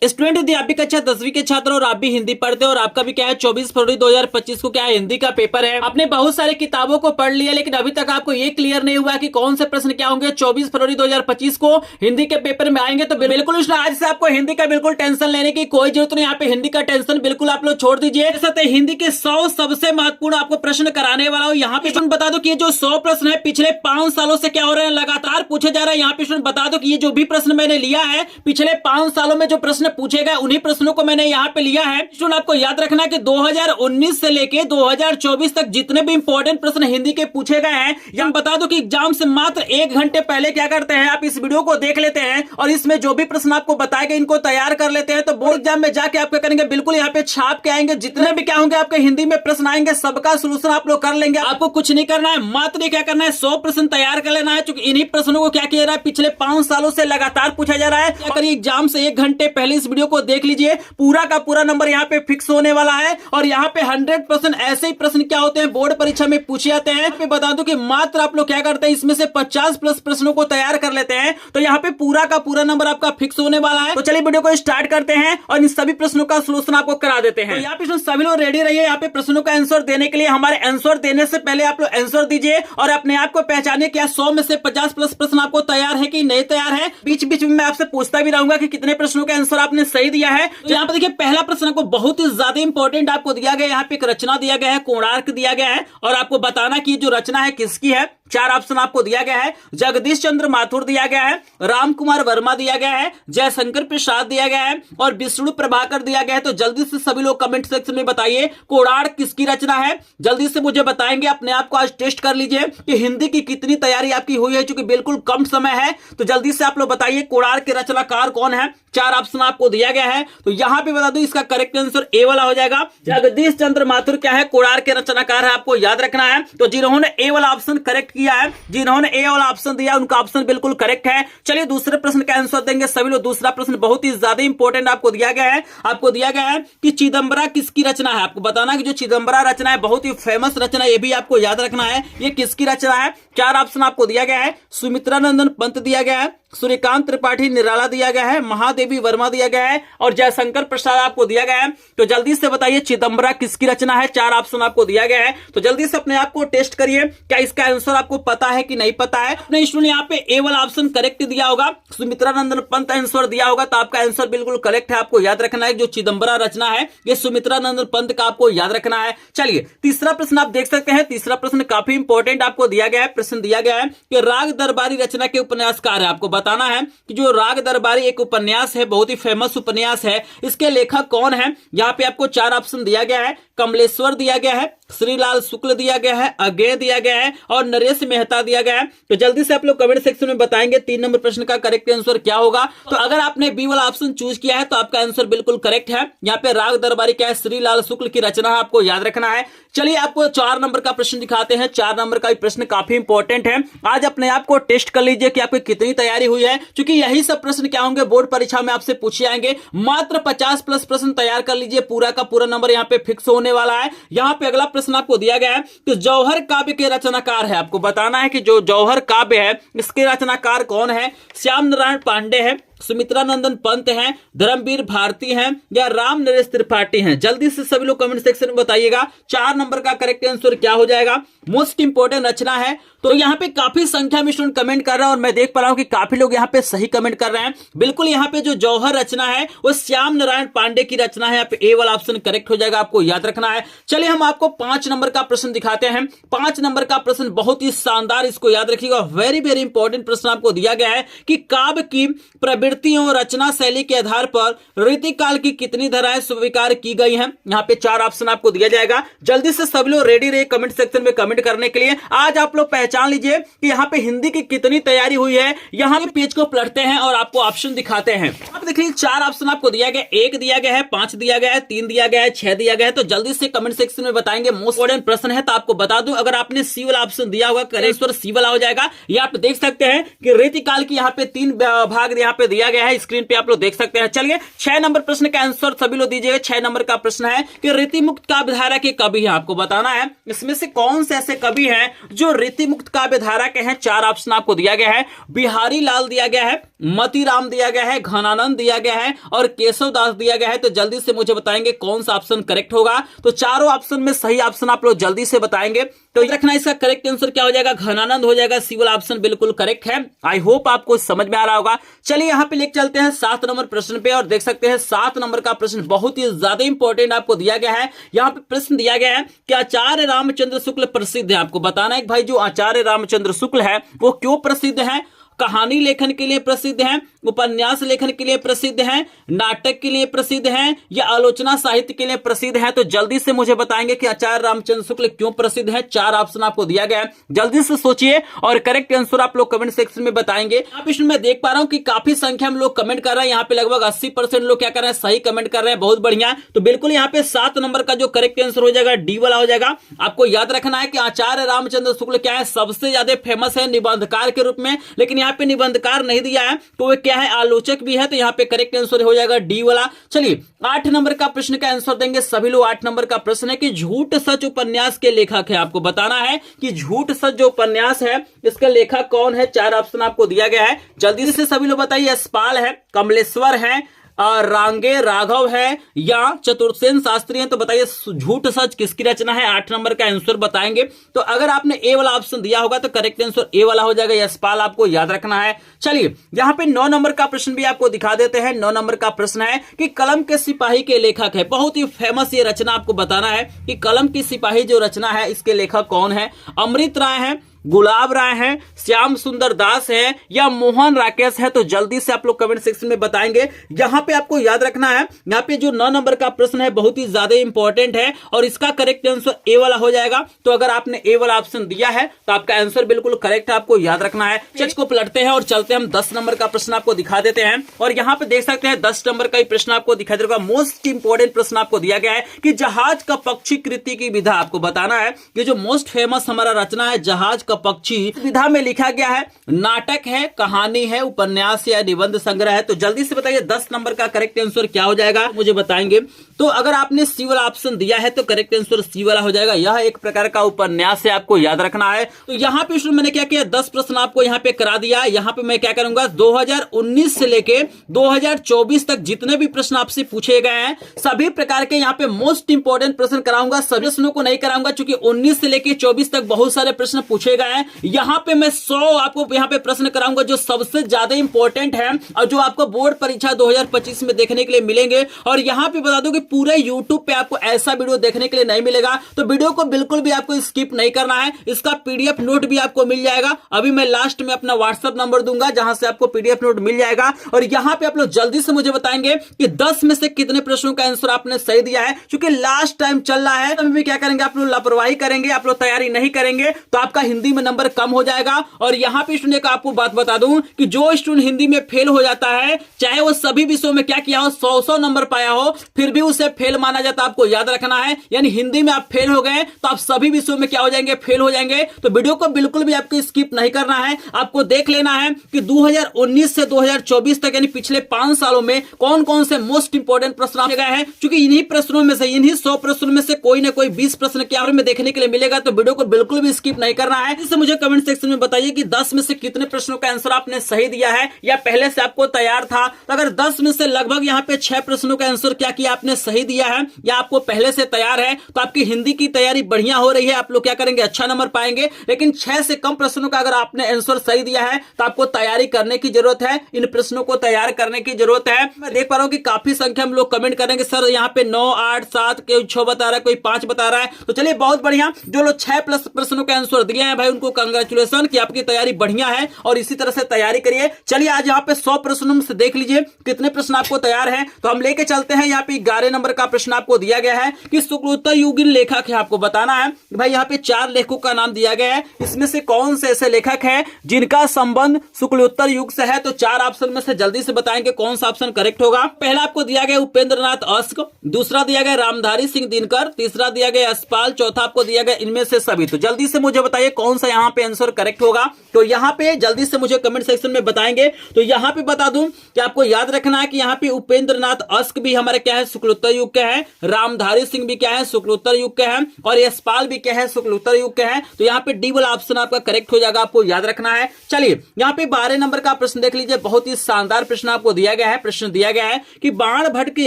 Student यदि आप भी कक्षा 10वीं के छात्र और आप भी हिंदी पढ़ते हो और आपका भी क्या है 24 फरवरी 2025 को क्या है हिंदी का पेपर है। आपने बहुत सारे किताबों को पढ़ लिया लेकिन अभी तक आपको ये क्लियर नहीं हुआ कि कौन से प्रश्न क्या होंगे 24 फरवरी 2025 को हिंदी के पेपर में आएंगे। तो बिल्कुल आज से आपको हिंदी का बिल्कुल टेंशन लेने की कोई जरूरत नहीं। यहाँ पे हिंदी का टेंशन बिल्कुल आप लोग छोड़ दीजिए। हिंदी के 100 सबसे महत्वपूर्ण आपको प्रश्न कराने वाला हूँ। यहाँ पे स्टूडेंट बता दो कि ये जो 100 प्रश्न है पिछले 5 सालों से क्या हो रहे हैं, लगातार पूछे जा रहे हैं। यहाँ पे स्टूडेंट बता दो कि ये जो भी प्रश्न मैंने लिया है पिछले 5 सालों में जो प्रश्न पूछे गए उन्हीं प्रश्नों को मैंने यहाँ पे लिया है। स्टूडेंट आपको याद रखना है कि 2019 से लेके 2024 तक जितने भी इंपॉर्टेंट प्रश्न हिंदी के पूछे गए हैं, हम बता दो कि एग्जाम से मात्र 1 घंटे पहले क्या करते हैं, आप इस वीडियो को देख लेते हैं और इसमें जो भी प्रश्न आपको बताए गए इनको तैयार कर लेते हैं। तो बोर्ड एग्जाम में जाके आप क्या करेंगे, बिल्कुल यहाँ पे छाप के आएंगे। जितने भी क्या होंगे आपके हिंदी में प्रश्न आएंगे सबका सोल्यूशन आप लोग कर लेंगे। आपको कुछ नहीं करना है, मात्र क्या करना है 100 प्रश्न तैयार कर लेना है। क्योंकि इन्हीं प्रश्नों को क्या किया जा रहा है पिछले 5 सालों से लगातार पूछा जा रहा है। अगर एग्जाम से 1 घंटे पहले इस वीडियो को देख लीजिए, पूरा का पूरा नंबर यहाँ पे फिक्स होने वाला है। और यहाँ पे 100% ऐसे ही प्रश्न क्या होते हैं बोर्ड परीक्षा में पूछे जाते हैं। पे बता दूं कि मात्र आप लोग क्या करते हैं इसमें से 50 प्लस प्रश्नों को तैयार कर लेते हैं तो यहाँ पे पूरा का पूरा नंबर आपका फिक्स होने वाला है। तो चलिए वीडियो को स्टार्ट करते हैं और इन सभी प्रश्नों का सोल्यूशन आपको करा देते हैं। तो यहाँ पे सभी लोग रेडी रहिए यहाँ पे प्रश्नों का आंसर देने के लिए। हमारे आंसर देने से पहले आप लोग आंसर दीजिए और अपने आप को पहचाने क्या 100 में से 50 प्लस प्रश्न आपको तैयार है कि नहीं तैयार है। बीच बीच में मैं आपसे पूछता भी रहूंगा कि कितने प्रश्नों का आंसर आपने सही दिया है। तो यहाँ पे देखिए पहला प्रश्न को बहुत ही ज्यादा इंपॉर्टेंट आपको दिया गया है। यहाँ पे एक रचना दिया गया है, कोणार्क दिया गया है और आपको बताना कि जो रचना है किसकी है। 4 ऑप्शन आपको दिया गया है। जगदीश चंद्र माथुर दिया गया है, राम कुमार वर्मा दिया गया है, जयशंकर प्रसाद दिया गया है और विष्णु प्रभाकर दिया गया है। तो जल्दी से सभी लोग कमेंट सेक्शन में बताइए कोणार्क किसकी रचना है। जल्दी से मुझे बताएंगे। अपने आप को आज टेस्ट कर लीजिए कि हिंदी की कितनी तैयारी आपकी हुई है, क्योंकि बिल्कुल कम समय है। तो जल्दी से आप लोग बताइए कोणार्क के रचनाकार कौन है। 4 ऑप्शन आपको दिया गया है। तो यहां पे बता दूं इसका करेक्ट आंसर ए वाला हो जाएगा। जगदीश चंद्र माथुर क्या है, कोणार्क के रचनाकार है, आपको याद रखना है। तो जिन्होंने ए वाला ऑप्शन करेक्ट किया है, जिन्होंने ए वाला ऑप्शन दिया उनका ऑप्शन बिल्कुल करेक्ट है। चलिए दूसरे प्रश्न का आंसर देंगे सभी लोग। दूसरा प्रश्न बहुत ही ज्यादा इंपॉर्टेंट आपको दिया गया है। आपको दिया गया है कि चिदंबरा किसकी रचना है। आपको बताना कि जो चिदंबरा रचना है बहुत ही फेमस रचना, ये भी आपको याद रखना है ये किसकी रचना है। 4 ऑप्शन आपको दिया गया है। सुमित्रा नंदन पंत दिया गया है, सूर्यकांत त्रिपाठी निराला दिया गया है, महादेवी वर्मा दिया गया है और जयशंकर प्रसाद आपको दिया गया है। तो जल्दी से बताइए चिदंबरा किसकी रचना है। 4 ऑप्शन आपको दिया गया है। तो जल्दी से अपने आप को टेस्ट करिए, क्या इसका आंसर आपको पता है कि नहीं पता है। अपने स्टूडेंट यहाँ पे ए वाला ऑप्शन करेक्ट दिया होगा, सुमित्रा नंदन पंत आंसर दिया होगा तो आपका आंसर बिल्कुल करेक्ट है। आपको याद रखना है जो चिदंबरा रचना है ये सुमित्रा नंदन पंत का आपको याद रखना है। चलिए तीसरा प्रश्न आप देख सकते हैं। तीसरा प्रश्न काफी इंपॉर्टेंट आपको दिया गया है। प्रश्न दिया गया है कि राग दरबारी रचना के उपन्यासकार है। आपको बताना है कि जो राग दरबारी एक उपन्यास है, बहुत ही फेमस उपन्यास है, इसके लेखक कौन है। यहाँ पे आपको 4 ऑप्शन दिया गया है। कमलेश्वर दिया गया है, श्रीलाल शुक्ल दिया गया है, अज्ञेय दिया गया है और नरेश मेहता दिया गया है। तो जल्दी से आप लोग कमेंट सेक्शन में बताएंगे 3 नंबर प्रश्न का करेक्ट आंसर क्या होगा। तो अगर आपने बी वाला ऑप्शन चूज किया है तो आपका आंसर बिल्कुल करेक्ट है। यहाँ पे राग दरबारी क्या है, श्रीलाल शुक्ल की रचना है, आपको याद रखना है। चलिए आपको 4 नंबर का प्रश्न दिखाते हैं। 4 नंबर का प्रश्न काफी इंपॉर्टेंट है। आज अपने आप को टेस्ट कर लीजिए कि आपकी कितनी तैयारी हुई है, क्योंकि यही सब प्रश्न क्या होंगे बोर्ड परीक्षा में आपसे पूछे जाएंगे। मात्र 50 प्लस प्रश्न तैयार कर लीजिए, पूरा का पूरा नंबर यहाँ पे फिक्स होने वाला है। यहाँ पे अगला प्रश्न आपको दिया गया है कि जौहर काव्य के रचनाकार है। आपको बताना है कि जो जौहर काव्य है इसके रचनाकार कौन है। श्याम नारायण पांडे है, सुमित्रा नंदन पंत हैं, धर्मवीर भारती हैं या राम नरेश त्रिपाठी हैं। जल्दी से सभी लोग कमेंट सेक्शन में बताइएगा 4 नंबर का करेक्ट आंसर क्या हो जाएगा। मोस्ट इंपोर्टेंट रचना है। तो यहाँ पे काफी संख्या में स्टूडेंट कमेंट कर रहे हैं और मैं देख पा रहा हूं कि काफी लोग यहाँ पे सही कमेंट कर रहे हैं। बिल्कुल यहाँ पे जो जौहर रचना है वो श्याम नारायण पांडे की रचना है। यहाँ पे ए वाला ऑप्शन करेक्ट हो जाएगा, आपको याद रखना है। चलिए हम आपको 5 नंबर का प्रश्न दिखाते हैं। 5 नंबर का प्रश्न बहुत ही शानदार, इसको याद रखिएगा। वेरी वेरी इंपॉर्टेंट प्रश्न आपको दिया गया है कि काव्य की प्रवृत्तियों और रचना शैली के आधार पर रीतिकाल की कितनी धाराएं स्वीकार की गई हैं। यहाँ पे 4 ऑप्शन आपको दिया जाएगा। जल्दी से सभी लोग रेडी रहिए कमेंट सेक्शन में कमेंट करने के लिए। आज आप लोग पहचान लीजिए कि यहाँ पे हिंदी की कितनी तैयारी हुई है। यहाँ पे पेज को पलटते हैं और आपको ऑप्शन दिखाते हैं। आप देखिए 4 ऑप्शन आपको दिया गया, 1 दिया गया है, 5 दिया गया है, 3 दिया गया है, 6 दिया गया है। तो जल्दी से कमेंट सेक्शन में बताएंगे। मोस्ट इंपोर्टेंट प्रश्न है तो आपको बता दूं, अगर आपने सी वाला ऑप्शन दिया होगा करेक्ट सी वाला हो जाएगा। ये आप देख सकते हैं कि रीतिकाल की यहाँ पे 3 भाग यहाँ पे दिया गया है, स्क्रीन पे आप लोग देख सकते हैं। चलिए 6 नंबर प्रश्न का आंसर सभी लोग दीजिएगा। 6 नंबर का प्रश्न है कि रीतिमुक्त काव्यधारा के कवि हैं, आपको बताना है इसमें से कौन से ऐसे कवि हैं जो रीतिमुक्त काव्यधारा के हैं। 4 ऑप्शन आपको दिया गया है। बिहारी लाल दिया गया है, मतीराम दिया गया है, घनानंद दिया गया है और केशव दास दिया गया है। तो जल्दी से मुझे बताएंगे कौन सा ऑप्शन करेक्ट होगा। तो चारों ऑप्शन में सही ऑप्शन आप लोग जल्दी से बताएंगे। तो याद रखना इसका करेक्ट आंसर क्या हो जाएगा, घनानंद हो जाएगा। सी वाला ऑप्शन बिल्कुल करेक्ट है। आई होप आपको समझ में आ रहा होगा। चलिए यहां पे लेके चलते हैं 7 नंबर प्रश्न पे और देख सकते हैं 7 नंबर का प्रश्न बहुत ही ज्यादा इंपॉर्टेंट आपको दिया गया है। यहां पे प्रश्न दिया गया है कि आचार्य रामचंद्र शुक्ल प्रसिद्ध है। आपको बताना है भाई जो आचार्य रामचंद्र शुक्ल है वो क्यों प्रसिद्ध है। कहानी लेखन के लिए प्रसिद्ध हैं, उपन्यास लेखन के लिए प्रसिद्ध हैं, नाटक के लिए प्रसिद्ध हैं या आलोचना साहित्य के लिए प्रसिद्ध हैं। तो जल्दी से मुझे बताएंगे कि आचार्य रामचंद्र शुक्ल क्यों प्रसिद्ध है। 4 ऑप्शन आपको दिया गया है, जल्दी से सोचिए और करेक्ट आंसर आप लोग कमेंट सेक्शन में बताएंगे। आप इसमें मैं देख पा रहा हूं कि काफी संख्या में लोग कमेंट कर रहे हैं। यहाँ पे लगभग 80% लोग क्या कर रहे हैं, सही कमेंट कर रहे हैं, बहुत बढ़िया। तो बिल्कुल यहाँ पे 7 नंबर का जो करेक्ट आंसर हो जाएगा डी वाला हो जाएगा। आपको याद रखना है कि आचार्य रामचंद्र शुक्ल क्या है, सबसे ज्यादा फेमस है निबंधकार के रूप में, लेकिन यहाँ पे निबंधकार नहीं दिया है तो वे क्या है, आलोचक भी है। तो यहाँ पे करेक्ट आंसर हो जाएगा डी वाला। चलिए 8 नंबर का प्रश्न का आंसर देंगे सभी लोग। 8 नंबर का प्रश्न है कि झूठ सच उपन्यास के लेखक है। आपको बताना है कि झूठ सच जो उपन्यास है इसका लेखक कौन है। 4 ऑप्शन आपको दिया गया है, जल्दी से सभी लोग बताइए। यशपाल है, कमलेश्वर है, रांगे राघव है या चतुर्सेन शास्त्री हैं। तो बताइए झूठ सच किसकी रचना है। 8 नंबर का आंसर बताएंगे। तो अगर आपने ए वाला ऑप्शन दिया होगा तो करेक्ट आंसर ए वाला हो जाएगा, यशपाल आपको याद रखना है। चलिए यहां पे 9 नंबर का प्रश्न भी आपको दिखा देते हैं। 9 नंबर का प्रश्न है कि कलम के सिपाही के लेखक है। बहुत ही फेमस ये रचना, आपको बताना है कि कलम की सिपाही जो रचना है इसके लेखक कौन है। अमृत राय है, गुलाब राय है, श्याम सुंदर दास है या मोहन राकेश है। तो जल्दी से आप लोग कमेंट सेक्शन में बताएंगे। यहां पे आपको याद रखना है, यहां पे जो 9 नंबर का प्रश्न है बहुत ही ज्यादा इंपॉर्टेंट है और इसका करेक्ट आंसर ए वाला हो जाएगा। तो अगर आपने ए वाला ऑप्शन दिया है तो आपका आंसर बिल्कुल करेक्ट है, आपको याद रखना है। चेक को पलटते हैं और चलते हैं हम 10 नंबर का प्रश्न आपको दिखा देते हैं और यहां पे देख सकते हैं 10 नंबर का प्रश्न आपको दिखा देगा। मोस्ट इंपॉर्टेंट प्रश्न आपको दिया गया है कि जहाज का पक्षी कृति की विधा। आपको बताना है कि जो मोस्ट फेमस हमारा रचना है जहाज का पक्षी, विधा में लिखा गया है, नाटक है, कहानी है, उपन्यास या निबंध संग्रह है। तो जल्दी से बताइए 10 नंबर का करेक्ट आंसर क्या हो जाएगा, मुझे बताएंगे। तो अगर आपने सी वाला ऑप्शन दिया है तो करेक्ट आंसर सी वाला हो जाएगा। यह एक प्रकार का उपन्यास है, आपको याद रखना है। तो यहाँ पे मैंने क्या किया, 10 प्रश्न आपको यहाँ पे करा दिया। यहाँ पे मैं क्या करूंगा, 2019 से लेके 2024 तक जितने भी प्रश्न आपसे पूछे गए हैं सभी प्रकार के यहाँ पे मोस्ट इंपोर्टेंट प्रश्न कराऊंगा। सभी प्रश्नों को नहीं कराऊंगा क्योंकि 19 से लेके 24 तक बहुत सारे प्रश्न पूछे गए हैं। यहाँ पे मैं 100 आपको यहाँ पे प्रश्न कराऊंगा जो सबसे ज्यादा इंपॉर्टेंट है और जो आपको बोर्ड परीक्षा 2025 में देखने के लिए मिलेंगे। और यहाँ पे बता दूं कि पूरे यूट्यूब पे आपको ऐसा वीडियो देखने के लिए नहीं मिलेगा, तो वीडियो को बिल्कुल भी आपको स्किप नहीं करना है। इसका पीडीएफ नोट भी आपको मिल जाएगा। अभी मैं लास्ट में अपना व्हाट्सएप नंबर दूंगा जहां से आपको पीडीएफ नोट मिल जाएगा। और यहाँ पे आप लोग जल्दी से मुझे बताएंगे कि 10 में से कितने प्रश्नों का आंसर आपने सही दिया है। क्योंकि लास्ट टाइम चल रहा है, तो क्या करेंगे, आप लोग लापरवाही करेंगे, आप लोग तैयारी नहीं करेंगे तो आपका हिंदी में नंबर कम हो जाएगा। और यहाँ पे स्टूडेंट का आपको बात बता दूं कि जो स्टूडेंट हिंदी में फेल हो जाता है, चाहे वो सभी विषयों में क्या किया हो, 100 नंबर पाया हो, फिर भी उसे फेल माना जाता है। आपको याद रखना है, यानी हिंदी में आप फेल हो गए तो आप सभी विषयों में क्या हो जाएंगे, फेल हो जाएंगे। तो वीडियो को बिल्कुल भी आपको स्किप नहीं करना है। आपको देख लेना है कि 2019 से 2024 तक यानी पिछले 5 सालों में कौन कौन से मोस्ट इंपोर्टेंट प्रश्न आ गए हैं। क्योंकि इन्हीं प्रश्नों में से, इन्हीं 100 प्रश्नों में से कोई ना कोई 20 प्रश्न क्या में देखने के लिए मिलेगा। तो वीडियो को बिल्कुल भी स्किप नहीं करना है। इससे मुझे कमेंट सेक्शन में बताइए कि 10 में से कितने प्रश्नों का आंसर आपने सही दिया है या पहले से आपको तैयार था। तो अगर 10 में से लगभग यहाँ पे 6 प्रश्नों का आंसर क्या किया आपने सही दिया है या आपको पहले से तैयार है, तो आपकी हिंदी की तैयारी बढ़िया हो रही है। आप लोग क्या करेंगे, अच्छा नंबर पाएंगे। लेकिन 6 से कम प्रश्नों का अगर आपने आंसर सही दिया है तो आपको तैयारी करने की जरूरत है, इन प्रश्नों को तैयार करने की जरूरत है। मैं देख पा रहा हूं कि काफी संख्या में लोग कमेंट करेंगे, सर यहाँ पे 9, 8, 7, कोई 6 बता रहा है, कोई 5 बता रहा है। तो चलिए बहुत बढ़िया, जो लोग 6 प्लस प्रश्नों के आंसर दिए हैं भाई उनको कांग्रेचुलेशन कि आपकी तैयारी बढ़िया है और इसी तरह से तैयारी करिए। चलिए आज यहाँ पे 100 प्रश्नों से देख लीजिए कितने प्रश्न आपको तैयार हैं। तो हम लेके चलते हैं। यहाँ पे 11 नंबर का प्रश्न आपको दिया गया है कि शुक्लोत्तर युगीन लेखक है। आपको बताना है भाई यहाँ पे 4 लेखकों का नाम दिया गया है, इसमें से कौन से ऐसे लेखक हैं जिनका संबंध शुक्लोत्तर युग से है। तो 4 ऑप्शन में से जल्दी से बताएंगे कौन सा ऑप्शन करेक्ट होगा। पहला आपको दिया गया उपेंद्र नाथ अश्क, दूसरा दिया गया रामधारी सिंह दिनकर, तीसरा दिया गया यशपाल, चौथा आपको दिया गया इनमें से सभी। तो जल्दी से मुझे बताइए कौन कौन सा यहाँ पे आंसर करेक्ट होगा, तो यहाँ पे जल्दी से मुझे कमेंट सेक्शन में बताएंगे। तो यहाँ पे बता दूं कि आपको याद रखना है कि यहाँ पे उपेंद्र नाथ अस्क भी हमारे क्या है, शुक्लोत्तर युग के हैं। रामधारी सिंह भी क्या है, शुक्लोत्तर युग के हैं। और यशपाल भी क्या है, शुक्लोत्तर युग के हैं। तो यहाँ पे डी वाला ऑप्शन आपका करेक्ट हो जाएगा, आपको याद रखना है। चलिए यहाँ पे 12 नंबर का प्रश्न देख लीजिए, बहुत ही शानदार प्रश्न आपको दिया गया है। प्रश्न दिया गया है कि बाण भट्ट की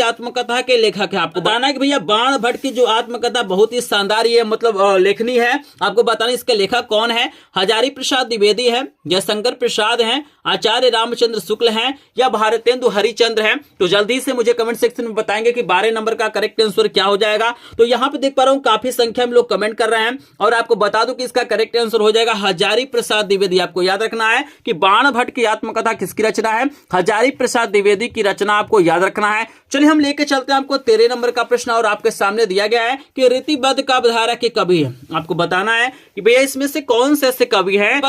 आत्मकथा के लेखक है। आपको बताना है कि भैया बाण भट्ट की जो आत्मकथा बहुत ही शानदार ये मतलब लेखनी है, आपको बताना इसके लेखक कौन है। हजारी प्रसाद द्विवेदी है, जयशंकर प्रसाद हैं, आचार्य रामचंद्र शुक्ल हैं, या भारतेंदु हरिचंद्र हैं। तो जल्दी से मुझे कमेंट सेक्शन में बताएंगे कि 12 नंबर का करेक्ट आंसर क्या हो जाएगा। तो यहाँ पे देख पा रहा हूँ काफी संख्या में लोग कमेंट कर रहे हैं, और आपको बता दूं कि इसका करेक्ट आंसर हो जाएगा हजारी प्रसाद द्विवेदी। आपको याद रखना है कि बाण भट्ट की आत्मकथा किसकी रचना है, हजारी प्रसाद द्विवेदी की रचना आपको याद रखना है। चलिए हम लेके चलते हैं आपको 13 नंबर का प्रश्न, और आपके सामने दिया गया है कि रीतिबद्ध काव्यधारा के कवि है। आपको बताना है कि भैया इसमें से कौन से ऐसे कवि हैं,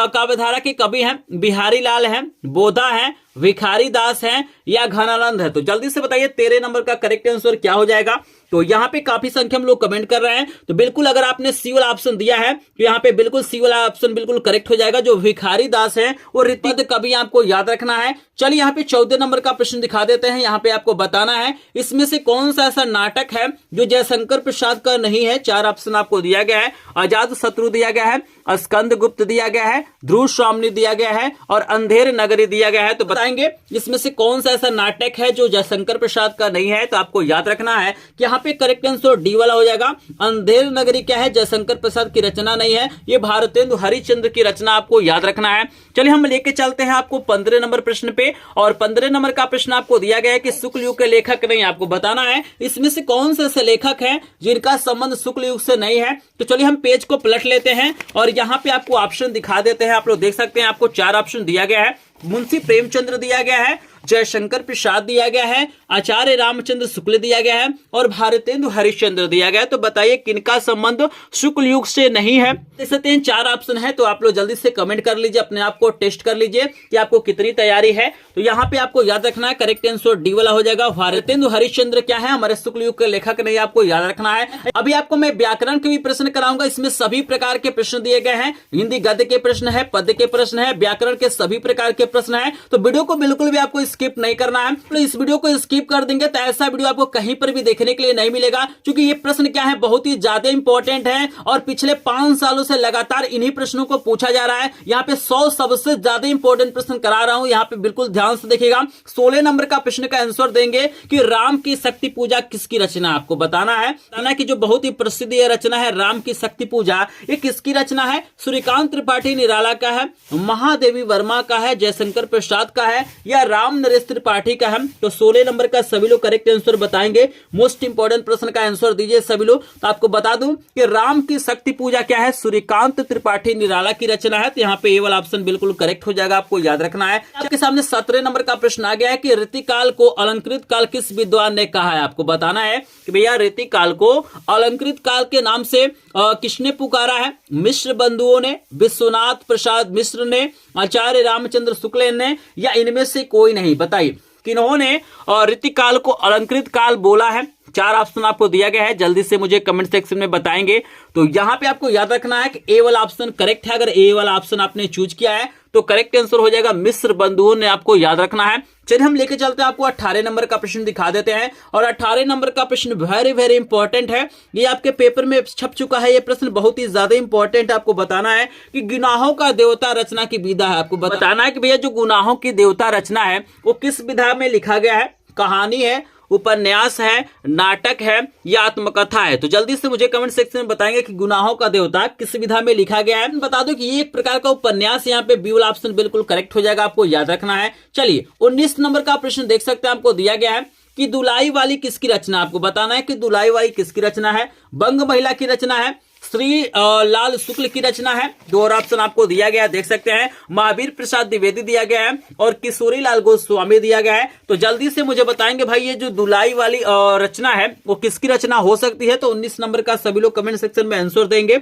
काव्यधारा के कवि हैं। बिहारी लाल हैं, बोधा हैं, भिखारी दास हैं, या घनानंद है। तो जल्दी से बताइए 13 नंबर का करेक्ट आंसर क्या हो जाएगा। तो यहाँ पे काफी संख्या में लोग कमेंट कर रहे हैं, तो बिल्कुल अगर आपने सी वाला ऑप्शन दिया है तो यहाँ पे बिल्कुल सी वाला ऑप्शन बिल्कुल करेक्ट हो जाएगा। जो भिखारी दास है वो रीतिबद्ध कवि आपको याद रखना है। चलिए यहाँ पे 14 नंबर का प्रश्न दिखा देते हैं। यहाँ पे आपको बताना है इसमें से कौन सा ऐसा नाटक है जो जयशंकर प्रसाद का नहीं है। 4 ऑप्शन आपको दिया गया है। अजात शत्रु दिया गया है, स्कंद गुप्त दिया गया है, ध्रुव स्वामिनी दिया गया है, और अंधेर नगरी दिया गया है। तो बताएंगे इसमें से कौन सा ऐसा नाटक है जो जयशंकर प्रसाद का नहीं है। तो आपको याद रखना है कि यहाँ पे करेक्ट आंसर डी वाला हो जाएगा। अंधेर नगरी क्या है, जयशंकर प्रसाद की रचना नहीं है, ये भारतेंदु हरिचंद्र की रचना आपको याद रखना है। चलिए हम लेके चलते हैं आपको 15 नंबर प्रश्न पे, और 15 नंबर का प्रश्न आपको दिया गया है कि शुक्ल युग के लेखक नहीं। आपको बताना है इसमें से कौन से ऐसे लेखक हैं जिनका संबंध शुक्ल युग से नहीं है। तो चलिए हम पेज को पलट लेते हैं, और यहाँ पे आपको ऑप्शन दिखा देते हैं। आप लोग देख सकते हैं आपको 4 ऑप्शन दिया गया है। मुंशी प्रेमचंद्र दिया गया है, जयशंकर प्रसाद दिया गया है, आचार्य रामचंद्र शुक्ल दिया गया है, और भारतेंदु हरिश्चंद्र दिया गया है। तो बताइए किनका संबंध शुक्ल युग से नहीं है। देख सकते हैं 4 ऑप्शन है, तो आप लोग जल्दी से कमेंट कर लीजिए, अपने आप को टेस्ट कर लीजिए कि आपको कितनी तैयारी है। तो यहाँ पे आपको याद रखना है करेक्ट आंसर डी वाला हो जाएगा। भारतेंदु हरिश्चंद्र क्या है, हमारे शुक्ल युग के लेखक नहीं, आपको याद रखना है। अभी आपको मैं व्याकरण के भी प्रश्न कराऊंगा, इसमें सभी प्रकार के प्रश्न दिए गए हैं। हिंदी गद्य के प्रश्न है, पद्य के प्रश्न है, व्याकरण के सभी प्रकार के प्रश्न है। तो वीडियो को बिल्कुल भी आपको स्किप नहीं करना है। तो इस वीडियो को स्किप कर देंगे तो ऐसा वीडियो आपको कहीं पर भी देखने के लिए नहीं मिलेगा, क्योंकि ये प्रश्न क्या है बहुत ही ज्यादा इंपॉर्टेंट है, और पिछले 5 सालों से लगातार इन्हीं प्रश्नों को पूछा जा रहा है। यहाँ पे 100 सबसे ज्यादा इंपॉर्टेंट प्रश्न करा रहा हूं, यहाँ पे बिल्कुल ध्यान से देखिएगा। 16 नंबर का प्रश्न का आंसर देंगे कि राम की शक्ति पूजा किसकी रचना। आपको बताना है कि जो बहुत ही प्रसिद्ध ये रचना है राम की शक्ति पूजा, ये किसकी रचना है। सूर्यकांत त्रिपाठी निराला का है, महादेवी वर्मा का है, जयशंकर प्रसाद का है, या राम नरेश त्रिपाठी का है। तो 16 नंबर का सभी लोग करेक्ट आंसर बताएंगे। मोस्ट इंपोर्टेंट प्रश्न का आंसर दीजिए सभी लोग। तो आपको बता दूं कि राम की शक्ति पूजा क्या है, सूर्यकांत त्रिपाठी निराला की रचना है। तो यहाँ पे ये वाला ऑप्शन बिल्कुल करेक्ट हो जाएगा, आपको याद रखना है। आपके सामने 17 नंबर का प्रश्न आ गया है कि ऋतिकाल को अलंकृत काल किस विद्वान ने कहा है। आपको बताना है कि भैया ऋतिकाल को अलंकृत काल के नाम से किसने पुकारा है। मिश्र बंधुओं ने, विश्वनाथ प्रसाद मिश्र ने, आचार्य रामचंद्र शुक्ल ने, या इनमें से कोई नहीं। बताइए किन्होंने ऋतिकाल को अलंकृत काल बोला है। 4 ऑप्शन आपको दिया गया है, जल्दी से मुझे कमेंट सेक्शन में बताएंगे। तो यहाँ पे आपको याद रखना है कि ए वाला ऑप्शन करेक्ट है। अगर ए वाला ऑप्शन आपने चूज किया है तो करेक्ट आंसर हो जाएगा मिश्र बंधुओं ने, आपको याद रखना है। चलिए हम लेके चलते हैं, आपको 18 नंबर का प्रश्न दिखा देते हैं, और 18 नंबर का प्रश्न वेरी वेरी इंपॉर्टेंट है। ये आपके पेपर में छप चुका है, ये प्रश्न बहुत ही ज्यादा इंपॉर्टेंट है। आपको बताना है कि गुनाहों का देवता रचना की विधा है। आपको बताना है कि भैया जो गुनाहों की देवता रचना है वो किस विधा में लिखा गया है। कहानी है, उपन्यास है, नाटक है, या आत्मकथा है। तो जल्दी से मुझे कमेंट सेक्शन में बताएंगे कि गुनाहों का देवता किस विधा में लिखा गया है। बता दो कि ये एक प्रकार का उपन्यास, यहाँ पे बी वाला ऑप्शन बिल्कुल करेक्ट हो जाएगा, आपको याद रखना है। चलिए 19 नंबर का प्रश्न देख सकते हैं, आपको दिया गया है कि दुलाई वाली किसकी रचना। आपको बताना है कि दुलाई वाली किसकी रचना है। बंग महिला की रचना है, श्री लाल शुक्ल की रचना है। 2 और ऑप्शन आपको दिया गया है, देख सकते हैं। महावीर प्रसाद द्विवेदी दिया गया है, और किशोरी लाल गोस्वामी दिया गया है। तो जल्दी से मुझे बताएंगे भाई ये जो दुलाई वाली रचना है वो किसकी रचना हो सकती है। तो 19 नंबर का सभी लोग कमेंट सेक्शन में आंसर देंगे।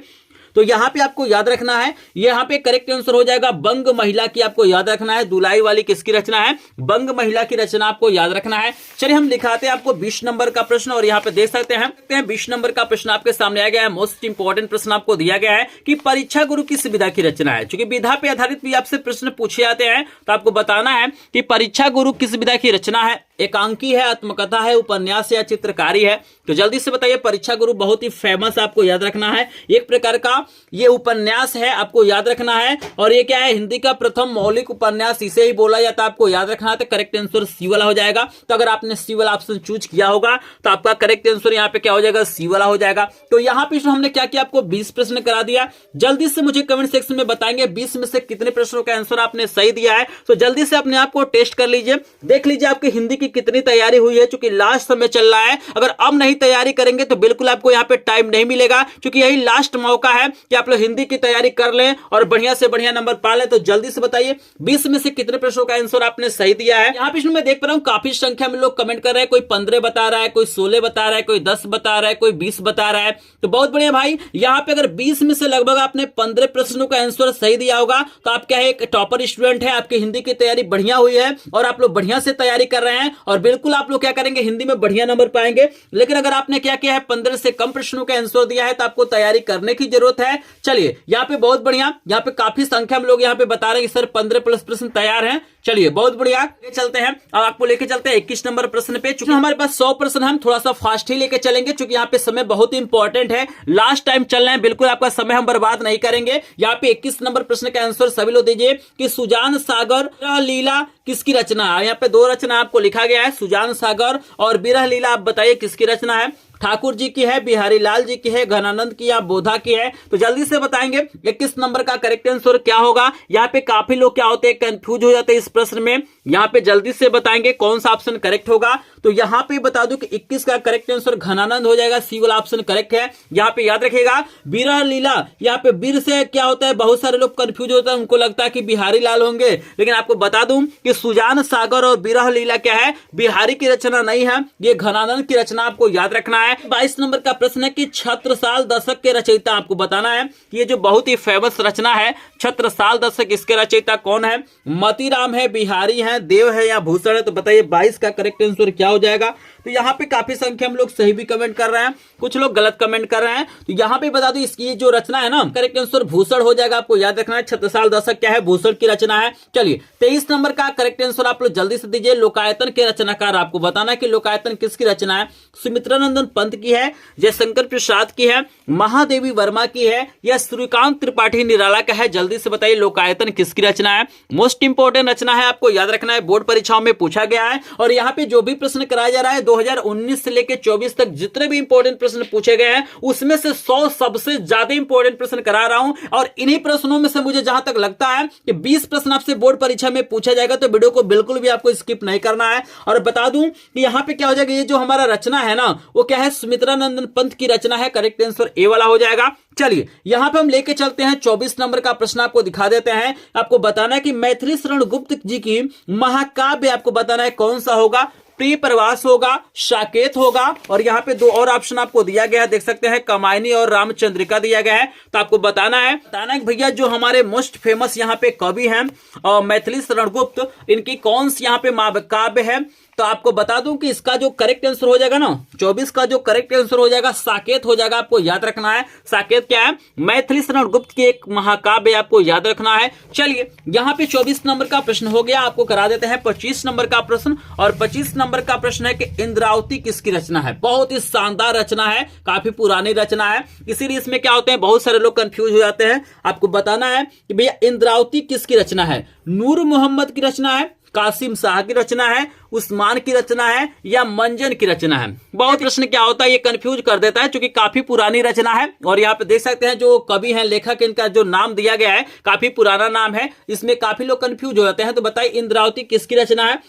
तो यहाँ पे आपको याद रखना है, यहाँ पे करेक्ट आंसर हो जाएगा बंग महिला की, आपको याद रखना है। दुलाई वाली किसकी रचना है? बंग महिला की रचना आपको याद रखना है। चलिए हम दिखाते हैं आपको 20 नंबर का प्रश्न, और यहाँ पे देख सकते हैं 20 नंबर का प्रश्न आपके सामने आ गया है। मोस्ट इंपॉर्टेंट प्रश्न आपको दिया गया है कि परीक्षा गुरु किस विधा की रचना है। क्योंकि विधा पे आधारित भी आपसे प्रश्न पूछे जाते हैं, तो आपको बताना है कि परीक्षा गुरु किस विधा की रचना है। एकांकी है, आत्मकथा है, उपन्यास या चित्रकारी है? तो जल्दी से बताइए। परीक्षा गुरु बहुत ही फेमस, आपको याद रखना है, एक प्रकार का ये उपन्यास है, आपको याद रखना है। और ये क्या है? हिंदी का प्रथम मौलिक उपन्यास, इसे ही बोला जाता है, आपको याद रखना है। तो करेक्ट आंसर सी वाला हो जाएगा। तो अगर आपने सी वाला ऑप्शन चूज किया होगा तो आपका करेक्ट आंसर यहाँ पे क्या हो जाएगा? सी वाला हो जाएगा। तो यहाँ पे हमने क्या किया? आपको 20 प्रश्न करा दिया। जल्दी से मुझे कमेंट सेक्शन में बताएंगे 20 में से कितने प्रश्नों का आंसर आपने सही दिया है। तो जल्दी से अपने आप को टेस्ट कर लीजिए, देख लीजिए आपकी हिंदी की कितनी तैयारी हुई है। क्योंकि लास्ट समय चल रहा है, अगर अब नहीं तैयारी करेंगे तो बिल्कुल आपको यहाँ पे टाइम नहीं मिलेगा। क्योंकि यही लास्ट मौका है कि आप लोग हिंदी की तैयारी कर लें और बढ़िया से बढ़िया नंबर पा लें। तो जल्दी से बताइए 20 में से कितने प्रश्नों का आंसर आपने सही दिया है। यहाँ पे मैं देख पा रहा हूँ काफी संख्या में लोग कमेंट कर रहे हैं। कोई 15 बता रहा है, कोई 16 बता रहा है, कोई 10 बता रहा है, कोई 20 बता रहा है। तो बहुत बढ़िया भाई, यहाँ पे अगर 20 में से लगभग आपने 15 प्रश्नों का आंसर सही दिया होगा तो आप क्या है? एक टॉपर स्टूडेंट है, आपकी हिंदी की तैयारी बढ़िया हुई है और आप लोग बढ़िया से तैयारी कर रहे हैं और बिल्कुल आप लोग क्या करेंगे? हिंदी में बढ़िया नंबर पाएंगे। लेकिन अगर आपने क्या किया है? 15 से कम प्रश्नों का आंसर दिया है तो आपको तैयारी करने की जरूरत है। चलिए यहाँ पे बहुत बढ़िया, यहाँ पे काफी संख्या में लोग यहाँ पे बता रहे हैं कि सर 15 प्लस प्रश्न तैयार हैं। चलिए बहुत बढ़िया, चलते हैं। अब आपको लेके चलते हैं 21 नंबर प्रश्न पे। चूंकि हमारे पास 100 प्रश्न, हम थोड़ा सा फास्ट ही लेके चलेंगे क्योंकि यहाँ पे समय बहुत ही इंपॉर्टेंट है। लास्ट टाइम चल रहे हैं, बिल्कुल आपका समय हम बर्बाद नहीं करेंगे। यहाँ पे 21 नंबर प्रश्न का आंसर सभी लोग दीजिए कि सुजान सागर लीला किसकी रचना है। यहाँ पे 2 रचना आपको लिखा गया है, सुजान सागर और बिरह लीला। आप बताइए किसकी रचना है? ठाकुर जी की है, बिहारी लाल जी की है, घनानंद की या बोधा की है? तो जल्दी से बताएंगे 21 नंबर का करेक्ट आंसर क्या होगा। यहाँ पे काफी लोग क्या होते हैं? कंफ्यूज हो जाते हैं इस प्रश्न में। यहाँ पे जल्दी से बताएंगे कौन सा ऑप्शन करेक्ट होगा। तो यहाँ पे बता दूं कि 21 का करेक्ट आंसर घनानंद हो जाएगा, सी वाला ऑप्शन करेक्ट है। यहाँ पे याद रखिएगा बिरह लीला, यहाँ पे बीर से क्या होता है? बहुत सारे लोग कंफ्यूज होते हैं, उनको लगता है कि बिहारी लाल होंगे, लेकिन आपको बता दूं कि सुजान सागर और बिरह लीला क्या है? बिहारी की रचना नहीं है, ये घनानंद की रचना, आपको याद रखना है। 22 नंबर का प्रश्न है कि छत्रसाल दशक के रचयिता, आपको बताना है ये जो बहुत ही फेमस रचना है छत्रसाल दशक, इसके रचयिता कौन है? मतीराम है, बिहारी है, देव है या भूषण है? तो बताइए 22 का करेक्ट आंसर क्या हो जाएगा। तो यहाँ पे काफी संख्या में लोग सही भी कमेंट कर रहे हैं, कुछ लोग गलत कमेंट कर रहे हैं। तो यहाँ पे बता दो इसकी जो रचना है ना, करेक्ट आंसर भूषण हो जाएगा, आपको याद रखना है। छत्रसाल दशक क्या है? भूषण की रचना है। चलिए 23 नंबर का करेक्ट आंसर आप लोग जल्दी से दीजिए। लोकायतन के रचनाकार, आपको बताना है कि लोकायतन किसकी रचना है? सुमित्रानंदन पंत की है, जयशंकर प्रसाद की है, महादेवी वर्मा की है या सूर्यकांत त्रिपाठी निराला का है? जल्दी से बताइए लोकायतन किसकी रचना है। मोस्ट इंपोर्टेंट रचना है, आपको याद रखना है, बोर्ड परीक्षाओं में पूछा गया है। और यहाँ पे जो भी प्रश्न कराया जा रहा है 2019 से लेकर 24 तक जितने भी इंपॉर्टेंट प्रश्न पूछे गए हैं उसमें से 100 सबसे ज्यादा इंपॉर्टेंट प्रश्न करा रहा हूं। और इन्हीं प्रश्नों में से मुझे जहां तक लगता है कि 20 प्रश्न आपसे बोर्ड परीक्षा में पूछा जाएगा, तो वीडियो को बिल्कुल भी आपको स्किप नहीं करना है। और बता दूं कि यहाँ पे क्या हो जाएगा, ये जो हमारा रचना है ना वो क्या है? सुमित्रानंदन पंत की रचना है। करेक्ट आंसर ए वाला हो जाएगा। चलिए यहाँ पे हम लेके चलते हैं 24 नंबर का प्रश्न, आपको दिखा देते हैं। आपको बताना है कि मैथिली शरण गुप्त जी की महाकाव्य, आपको बताना है कौन सा होगा? प्रिय प्रवास होगा, साकेत होगा, और यहाँ पे 2 और ऑप्शन आपको दिया गया है, देख सकते हैं, कामायनी और रामचंद्रिका दिया गया है। तो आपको बताना है भैया जो हमारे मोस्ट फेमस यहाँ पे कवि हैं और मैथिली शरण गुप्त, इनकी कौन सी यहाँ पे महाकाव्य है? तो आपको बता दूं कि इसका जो करेक्ट आंसर हो जाएगा ना 24 का जो करेक्ट आंसर हो जाएगा साकेत हो जाएगा, आपको याद रखना है। साकेत क्या है? मैथिली शरण गुप्त की एक महाकाव्य, आपको याद रखना है। चलिए यहाँ पे 24 नंबर का प्रश्न हो गया, आपको करा देते हैं 25 नंबर का प्रश्न। और 25 नंबर का प्रश्न है कि इंद्रावती किसकी रचना है? बहुत ही शानदार रचना है, काफी पुरानी रचना है, इसीलिए इसमें क्या होते हैं बहुत सारे लोग कंफ्यूज हो जाते हैं। आपको बताना है कि भैया इंद्रावती किसकी रचना है? नूर मोहम्मद की रचना है, कासिम शाह की रचना है, उस्मान की रचना है या मंजन की रचना है? बहुत प्रश्न क्या होता है ये कंफ्यूज कर देता है, क्योंकि काफी पुरानी रचना है। और यहाँ पे देख सकते हैं जो कवि हैं, लेखक, इनका जो नाम दिया गया है काफी पुराना नाम है, इसमें काफी लोग कंफ्यूज हो जाते हैं। तो बताइए इंद्रावती किसकी रचना है?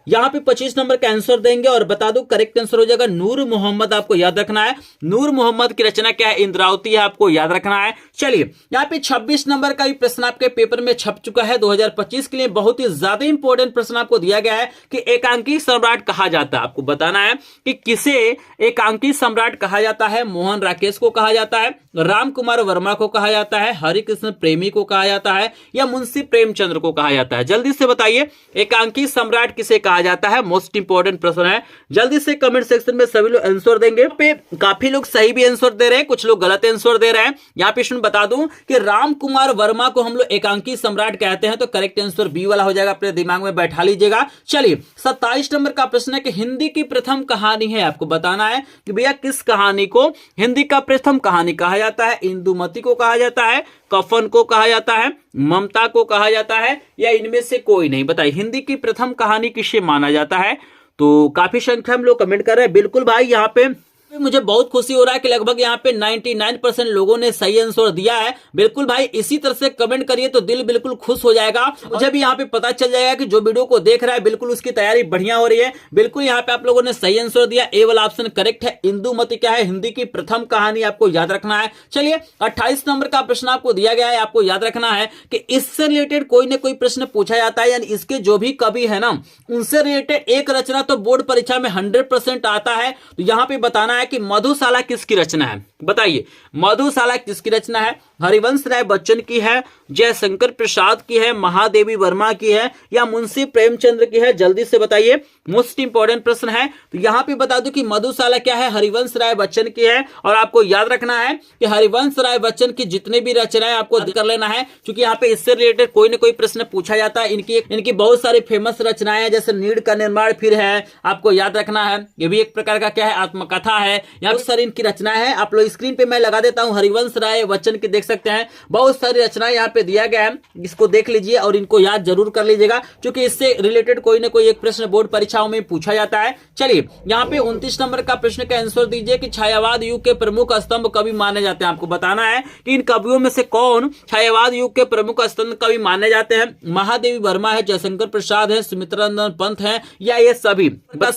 यहाँ पे 25 नंबर का आंसर देंगे और बता दो करेक्ट आंसर हो जाएगा नूर मोहम्मद, आपको याद रखना है। नूर मोहम्मद की रचना क्या है? इंद्रावती है, आपको याद रखना है। चलिए यहाँ पे 26 नंबर का भी प्रश्न आपके पेपर में छप चुका है 2025 के लिए। बहुत ही ज्यादा इंपॉर्टेंट प्रश्न आपको दिया गया है कि एकांकी सम्राट कहा जाता है। आपको बताना है कि किसे एकांकी सम्राट कहा जाता है। मोहन राकेश को कहा जाता है, राम कुमार वर्मा को कहा जाता है, हरिकृष्ण प्रेमी को कहा जाता है, या मुंशी प्रेमचंद्र को कहा जाता है। जल्दी से बताइए एकांकी सम्राट किसे कहा जाता है। मोस्ट इंपॉर्टेंट प्रश्न है, जल्दी से कमेंट सेक्शन में सभी लोग आंसर देंगे। पे काफी लोग सही भी आंसर दे रहे हैं, कुछ लोग गलत आंसर दे रहे हैं। यहाँ पे बता दूं कि राम कुमार वर्मा को हम लोग एकांकी सम्राट कहते हैं, तो करेक्ट आंसर बी वाला हो जाएगा, अपने दिमाग में बैठा लीजिएगा। चलिए 27 नंबर का प्रश्न है कि हिंदी की प्रथम कहानी है। आपको बताना है कि भैया किस कहानी को हिंदी का प्रथम कहानी कहा जाता है। इंदुमती को कहा जाता है, कफन को कहा जाता है, ममता को कहा जाता है, या इनमें से कोई नहीं। बताइए हिंदी की प्रथम कहानी किसे माना जाता है। तो काफी संख्या में लोग कमेंट कर रहे हैं। बिल्कुल भाई, यहाँ पे मुझे बहुत खुशी हो रहा है कि लगभग यहाँ पे 99% लोगों ने सही आंसर दिया है। बिल्कुल भाई, इसी तरह से कमेंट करिए तो दिल बिल्कुल खुश हो जाएगा। मुझे भी यहाँ पे पता चल जाएगा कि जो वीडियो को देख रहा है बिल्कुल उसकी तैयारी बढ़िया हो रही है। बिल्कुल यहाँ पे आप लोगों ने सही आंसर दिया, ए वाला ऑप्शन करेक्ट है। इंदुमती क्या है, हिंदी की प्रथम कहानी, आपको याद रखना है। चलिए 28 नंबर का प्रश्न आपको दिया गया है, आपको याद रखना है कि इससे रिलेटेड कोई ना कोई प्रश्न पूछा जाता है, यानी इसके जो भी कवि है ना उनसे रिलेटेड एक रचना तो बोर्ड परीक्षा में 100% आता है। तो यहाँ पे बताना है कि मधुशाला किसकी रचना है। बताइए मधुशाला किसकी रचना है। हरिवंश राय बच्चन की है, जयशंकर प्रसाद की है, महादेवी वर्मा की है, या मुंशी प्रेमचंद्र की है। जल्दी से बताइए, मोस्ट इंपॉर्टेंट प्रश्न है। तो यहां पे बता दूं कि मधुशाला क्या है, हरिवंश राय बच्चन की है। और आपको याद रखना है कि हरिवंश राय बच्चन की जितने भी रचनाएं आपको कर लेना है, क्योंकि यहाँ पे इससे रिलेटेड कोई ना कोई प्रश्न पूछा जाता है। इनकी बहुत सारी फेमस रचनाएं हैं, जैसे नीड़ का निर्माण फिर है, आपको याद रखना है। ये भी एक प्रकार का क्या है, आत्मकथा है। यहाँ बहुत सारी इनकी रचनाएं हैं, आप लोग स्क्रीन पे मैं लगा देता हूँ। हरिवंश राय बच्चन की देख सकते हैं, बहुत सारी रचनाएं यहाँ पे दिया गया है। इसको देख लीजिए और इनको याद जरूर कर लीजिएगा, क्योंकि इससे रिलेटेड कोई ना कोई एक प्रश्न बोर्ड परीक्षाओं में पूछा जाता है। चलिए यहाँ पे 29 नंबर का प्रश्न का आंसर दीजिए कि छायावाद युग के प्रमुख स्तंभ कवि माने जाते हैं। आपको बताना है कि इन कवियों में से कौन छायावाद युग के प्रमुख स्तंभ कवि माने जाते हैं। महादेवी वर्मा है, जयशंकर प्रसाद है, सुमित्रानंद पंत है, या ये सभी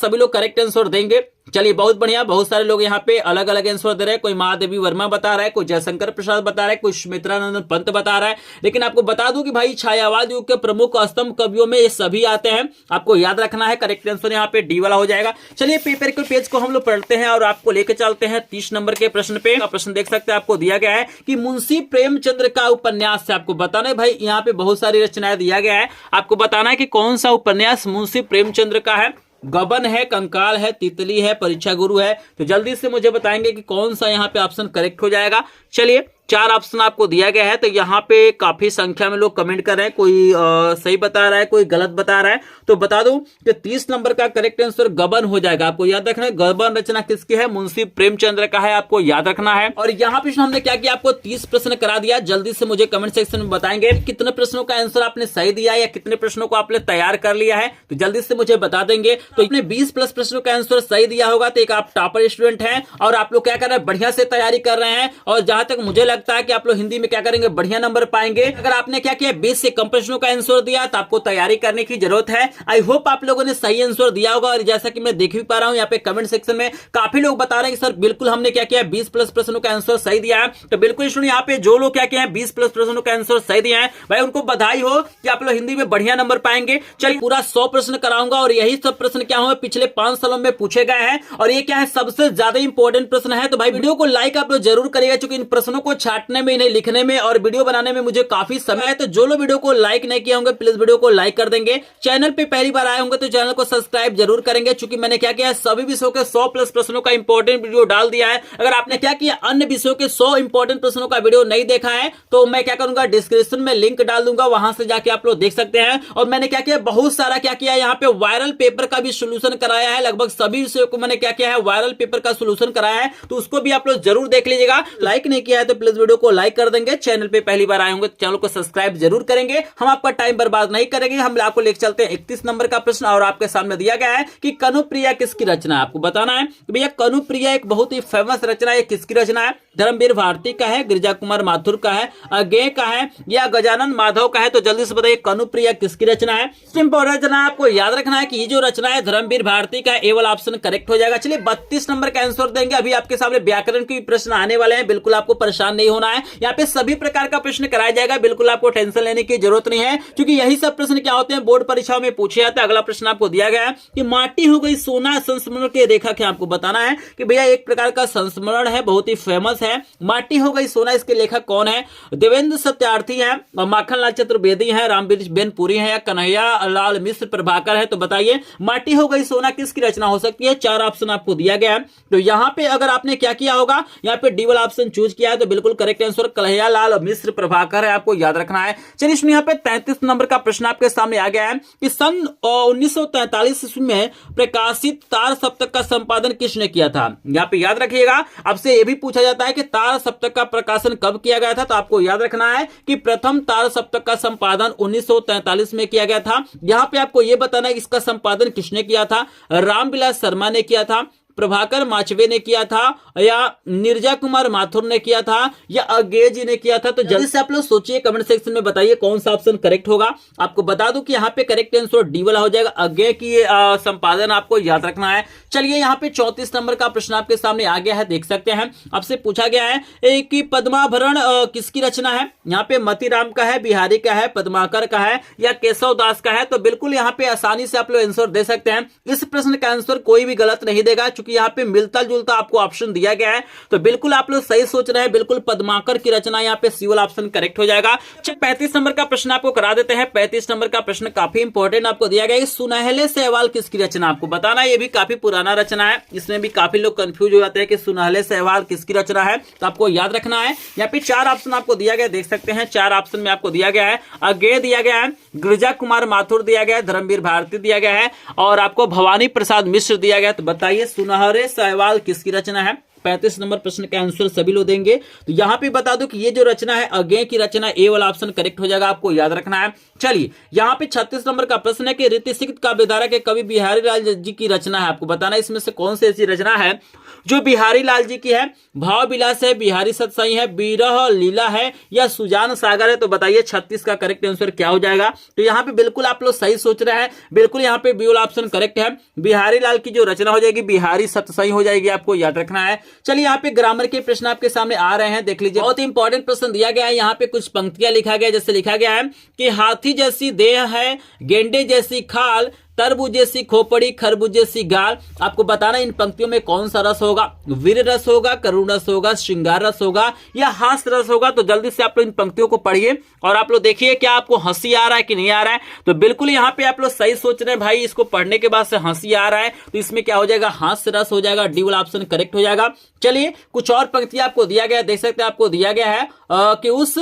लोग करेक्ट आंसर देंगे। चलिए बहुत बढ़िया, बहुत सारे लोग यहाँ पे अलग अलग आंसर दे रहे हैं। कोई महादेवी वर्मा बता रहा है, कोई जयशंकर प्रसाद बता रहा है, कोई सुमित्रानंद पंत बता रहा है। लेकिन आपको बता दूं कि भाई छायावाद युग के प्रमुख स्तंभ कवियों में ये सभी आते हैं, आपको याद रखना है। करेक्ट आंसर यहाँ पे डी वाला हो जाएगा। चलिए पेपर के पेज को हम लोग पढ़ते हैं और आपको लेकर चलते हैं 30 नंबर के प्रश्न पे। प्रश्न देख सकते हैं, आपको दिया गया है कि मुंशी प्रेमचंद्र का उपन्यास से। आपको बताना है भाई, यहाँ पे बहुत सारी रचनाएं दिया गया है, आपको बताना है कि कौन सा उपन्यास मुंशी प्रेमचंद्र का है। गबन है, कंकाल है, तितली है, परीक्षा गुरु है। तो जल्दी से मुझे बताएंगे कि कौन सा यहाँ पे ऑप्शन करेक्ट हो जाएगा। चलिए 4 ऑप्शन आपको दिया गया है, तो यहाँ पे काफी संख्या में लोग कमेंट कर रहे हैं। कोई सही बता रहा है, कोई गलत बता रहा है। तो बता दूं कि 30 नंबर का करेक्ट आंसर गबन हो जाएगा। आपको याद रखना है गबन रचना किसकी है, मुंशी प्रेमचंद्र का है, आपको याद रखना है। और यहाँ पे हमने क्या किया, आपको 30 प्रश्न करा दिया। जल्दी से मुझे कमेंट सेक्शन में बताएंगे कितने प्रश्नों का आंसर आपने सही दिया या कितने प्रश्नों को आपने तैयार कर लिया है, तो जल्दी से मुझे बता देंगे। तो इतने 20+ प्रश्नों का आंसर सही दिया होगा तो एक आप टॉपर स्टूडेंट हैं और आप लोग क्या कर रहे हैं, बढ़िया से तैयारी कर रहे हैं। और जहां तक मुझे लगता है कि आप लोग हिंदी में क्या करेंगे, बढ़िया नंबर पाएंगे। अगर आपने क्या किया, 20 से कम प्रश्नों का आंसर दिया तो आपको तैयारी करने की जरूरत है। आई होप आप लोगों ने सही आंसर दिया होगा। और जैसा कि मैं देख भी पा रहा हूं यहाँ पे कमेंट सेक्शन में काफी लोग बता रहे हैं कि सर बिल्कुल हमने क्या किया, 20+ प्रश्नों का आंसर सही दिया है। तो बिल्कुल सुनिए, यहाँ पे जो लोग क्या किया है 20+ प्रश्नों का आंसर सही दिया है, भाई उनको बधाई हो कि आप लोग हिंदी में बढ़िया नंबर पाएंगे। चलिए पूरा 100 प्रश्न कराऊंगा और यही सब प्रश्न क्या हुए पिछले 5 सालों में पूछे गए हैं। और ये क्या है, सबसे ज्यादा इंपॉर्टेंट प्रश्न है। तो भाई वीडियो को लाइक आप लोग जरूर करिएगा, क्योंकि इन प्रश्नों को छांटने में, इन्हें लिखने में और वीडियो बनाने में मुझे काफी समय है। तो जो लोग वीडियो को लाइक नहीं किए होंगे प्लीज वीडियो को लाइक कर देंगे। चैनल पे पहली बार आए होंगे तो चैनल को सब्सक्राइब जरूर करेंगे, क्योंकि मैंने क्या किया है, सभी विषयों के 100+ प्रश्नों का इंपॉर्टेंट वीडियो डाल दिया है। अगर आपने क्या किया, अन्य विषयों के 100 इंपॉर्टेंट प्रश्नों का वीडियो नहीं देखा है तो मैं क्या करूंगा, डिस्क्रिप्शन में लिंक डाल दूंगा, वहां से जाके आप लोग देख सकते हैं। और मैंने क्या किया, बहुत सारा क्या किया, यहाँ पे वायरल पेपर का भी सोल्यूशन कराया है। लगभग सभी विषयों को मैंने क्या किया है, वायरल पेपर का सोल्यूशन कराया है, तो उसको भी आप लोग जरूर देख लीजिएगा। लाइक नहीं किया है तो प्लीज वीडियो को लाइक कर देंगे। चैनल पे पहली बार आए होंगे तो चैनल को सब्सक्राइब जरूर करेंगे। हम आपका टाइम बर्बाद नहीं करेंगे। हम आपको लेकर चलते हैं 31 नंबर का प्रश्न और आपके सामने दिया गया है कि कनुप्रिया किसकी रचना है। आपको बताना है भैया कनुप्रिया एक बहुत ही फेमस रचना है, किसकी रचना है। धर्मवीर भारती का है, गिरिजा कुमार माथुर का है, अज्ञेय का है या गजानन माधव का है? तो जल्दी से बताइए कनुप्रिया किसकी रचना है? इंपॉर्टेंट रचना आपको याद रखना है कि ये जो रचना है धर्मवीर भारती का, ए वाला ऑप्शन करेक्ट हो जाएगा। चलिए 32 नंबर का आंसर देंगे। अभी आपके सामने व्याकरण के प्रश्न आने वाले हैं, बिल्कुल आपको परेशान नहीं होना है। यहाँ पे सभी प्रकार का प्रश्न कराया जाएगा, बिल्कुल आपको टेंशन लेने की जरूरत नहीं है, क्योंकि यही सब प्रश्न क्या होते हैं बोर्ड परीक्षाओं में पूछे जाते हैं। अगला प्रश्न आपको दिया गया है कि माटी हो गई सोना संस्मरण के रेखा क्या? आपको बताना है कि भैया एक प्रकार का संस्मरण है, बहुत ही फेमस है। माटी हो गई सोना, इसके लेखक कौन है? देवेंद्र सत्यार्थी है, माखनलाल चतुर्वेदी है, रामबीर बेन पुरी है या कन्हैया लाल मिश्र प्रभाकर है? तो बताइए माटी हो गई सोना किसकी रचना हो सकती है? 4 ऑप्शन आपको दिया गया है। तो यहां पे अगर आपने क्या किया होगा, यहां पे डी वाला ऑप्शन चूज किया है, तो बिल्कुल करेक्ट आंसर कन्हैया लाल मिश्र प्रभाकर है, आपको याद रखना है। चलिए इसमें यहाँ पे 33 नंबर का प्रश्न आपके सामने आ गया है कि सन 1943 ईस्वी में प्रकाशित तार सप्तक का संपादन किसने किया था? यहाँ पे याद रखिएगा, आपसे यह भी पूछा जाता है कि तार सप्तक का प्रकाशन कब किया गया था? तो आपको याद रखना है कि प्रथम तार सप्तक का संपादन 1943 में किया गया था। यहां पे आपको यह बताना है कि इसका संपादन किसने किया था? रामविलास शर्मा ने किया था, प्रभाकर माचवे ने किया था या गिरिजा कुमार माथुर ने किया था या अज्ञेय जी ने किया था? तो जल्दी से आप लोग सोचिए, कमेंट सेक्शन में बताइए कौन सा ऑप्शन करेक्ट होगा। आपको बता दूं कि यहाँ पे करेक्ट आंसर डी वाला हो जाएगा, अज्ञेय की संपादन आपको याद रखना है। चलिए यहाँ पे 34 नंबर का प्रश्न आपके सामने आ गया है, देख सकते हैं। आपसे पूछा गया है कि पद्माभरण किसकी रचना है? यहाँ पे मतीराम का है, बिहारी का है, पद्माकर का है या केशव दास का है? तो बिल्कुल यहाँ पे आसानी से आप लोग आंसर दे सकते हैं। इस प्रश्न का आंसर कोई भी गलत नहीं देगा, क्योंकि यहाँ पे मिलता जुलता आपको ऑप्शन दिया गया है। तो बिल्कुल आप लोग सही सोच रहे हैं, बिल्कुल पद्माकर की रचना, यहाँ पे सी वाला ऑप्शन करेक्ट हो जाएगा। 35 नंबर का प्रश्न आपको करा देते हैं। 35 नंबर का प्रश्न काफी इंपॉर्टेंट आपको दिया गया है, सुनहले सहवाल किसकी रचना? आपको बताना है, ये भी काफी पुराना रचना है, इसमें भी काफी लोग कंफ्यूज हो जाते हैं कि सुनहले सहवाल किसकी रचना है। तो आपको याद रखना है, यहाँ पे 4 ऑप्शन आपको दिया गया, देख सकते हैं। 4 ऑप्शन में आपको दिया गया है, अज्ञेय दिया गया है, गिरिजा कुमार माथुर दिया गया है, धर्मवीर भारती दिया गया है और आपको भवानी प्रसाद मिश्र दिया गया। तो बताइए सुनहरे सहवाल किसकी रचना है? 35 नंबर प्रश्न का आंसर सभी लोग देंगे। तो यहां पे बता दूं कि ये जो रचना है अज्ञेय की रचना, ए वाला ऑप्शन करेक्ट हो जाएगा, आपको याद रखना है। चलिए यहां पे 36 नंबर का प्रश्न है कि रीतिसिक्त काव्यधारा के कवि बिहारी लाल जी की रचना है। आपको बताना है इसमें से कौन सी ऐसी रचना है जो बिहारी लाल जी की है? भाव विलास है, बिहारी सतसई है, विरह लीला है या सुजान सागर है? तो बताइए 36 का करेक्ट आंसर क्या हो जाएगा? तो यहाँ पे बिल्कुल आप लोग सही सोच रहे हैं, बिल्कुल यहाँ पे बी वाला ऑप्शन करेक्ट है। बिहारी लाल की जो रचना हो जाएगी बिहारी सतसई हो जाएगी, आपको याद रखना है। चलिए यहाँ पे ग्रामर के प्रश्न आपके सामने आ रहे हैं, देख लीजिए। बहुत इंपॉर्टेंट प्रश्न दिया गया है, यहाँ पे कुछ पंक्तियां लिखा गया, जैसे लिखा गया है कि हाथी जैसी देह है, गेंडे जैसी खाल, तरबूज जैसी खोपड़ी, खरबूज जैसी गाल। आपको बताना इन पंक्तियों में कौन सा रस होगा? वीर रस होगा, करुण रस होगा, श्रृंगार रस होगा या हास रस होगा? तो जल्दी से आप लोग इन पंक्तियों को पढ़िए और आप लोग देखिए क्या आपको हंसी आ रहा है कि नहीं आ रहा है। तो बिल्कुल यहाँ पे आप लोग सही सोच रहे हैं भाई, इसको पढ़ने के बाद से हंसी आ रहा है, तो इसमें क्या हो जाएगा? हास्य रस हो जाएगा, डी वाला ऑप्शन करेक्ट हो जाएगा। चलिए कुछ और पंक्तियां आपको दिया गया, देख सकते हैं। आपको दिया गया है कि उस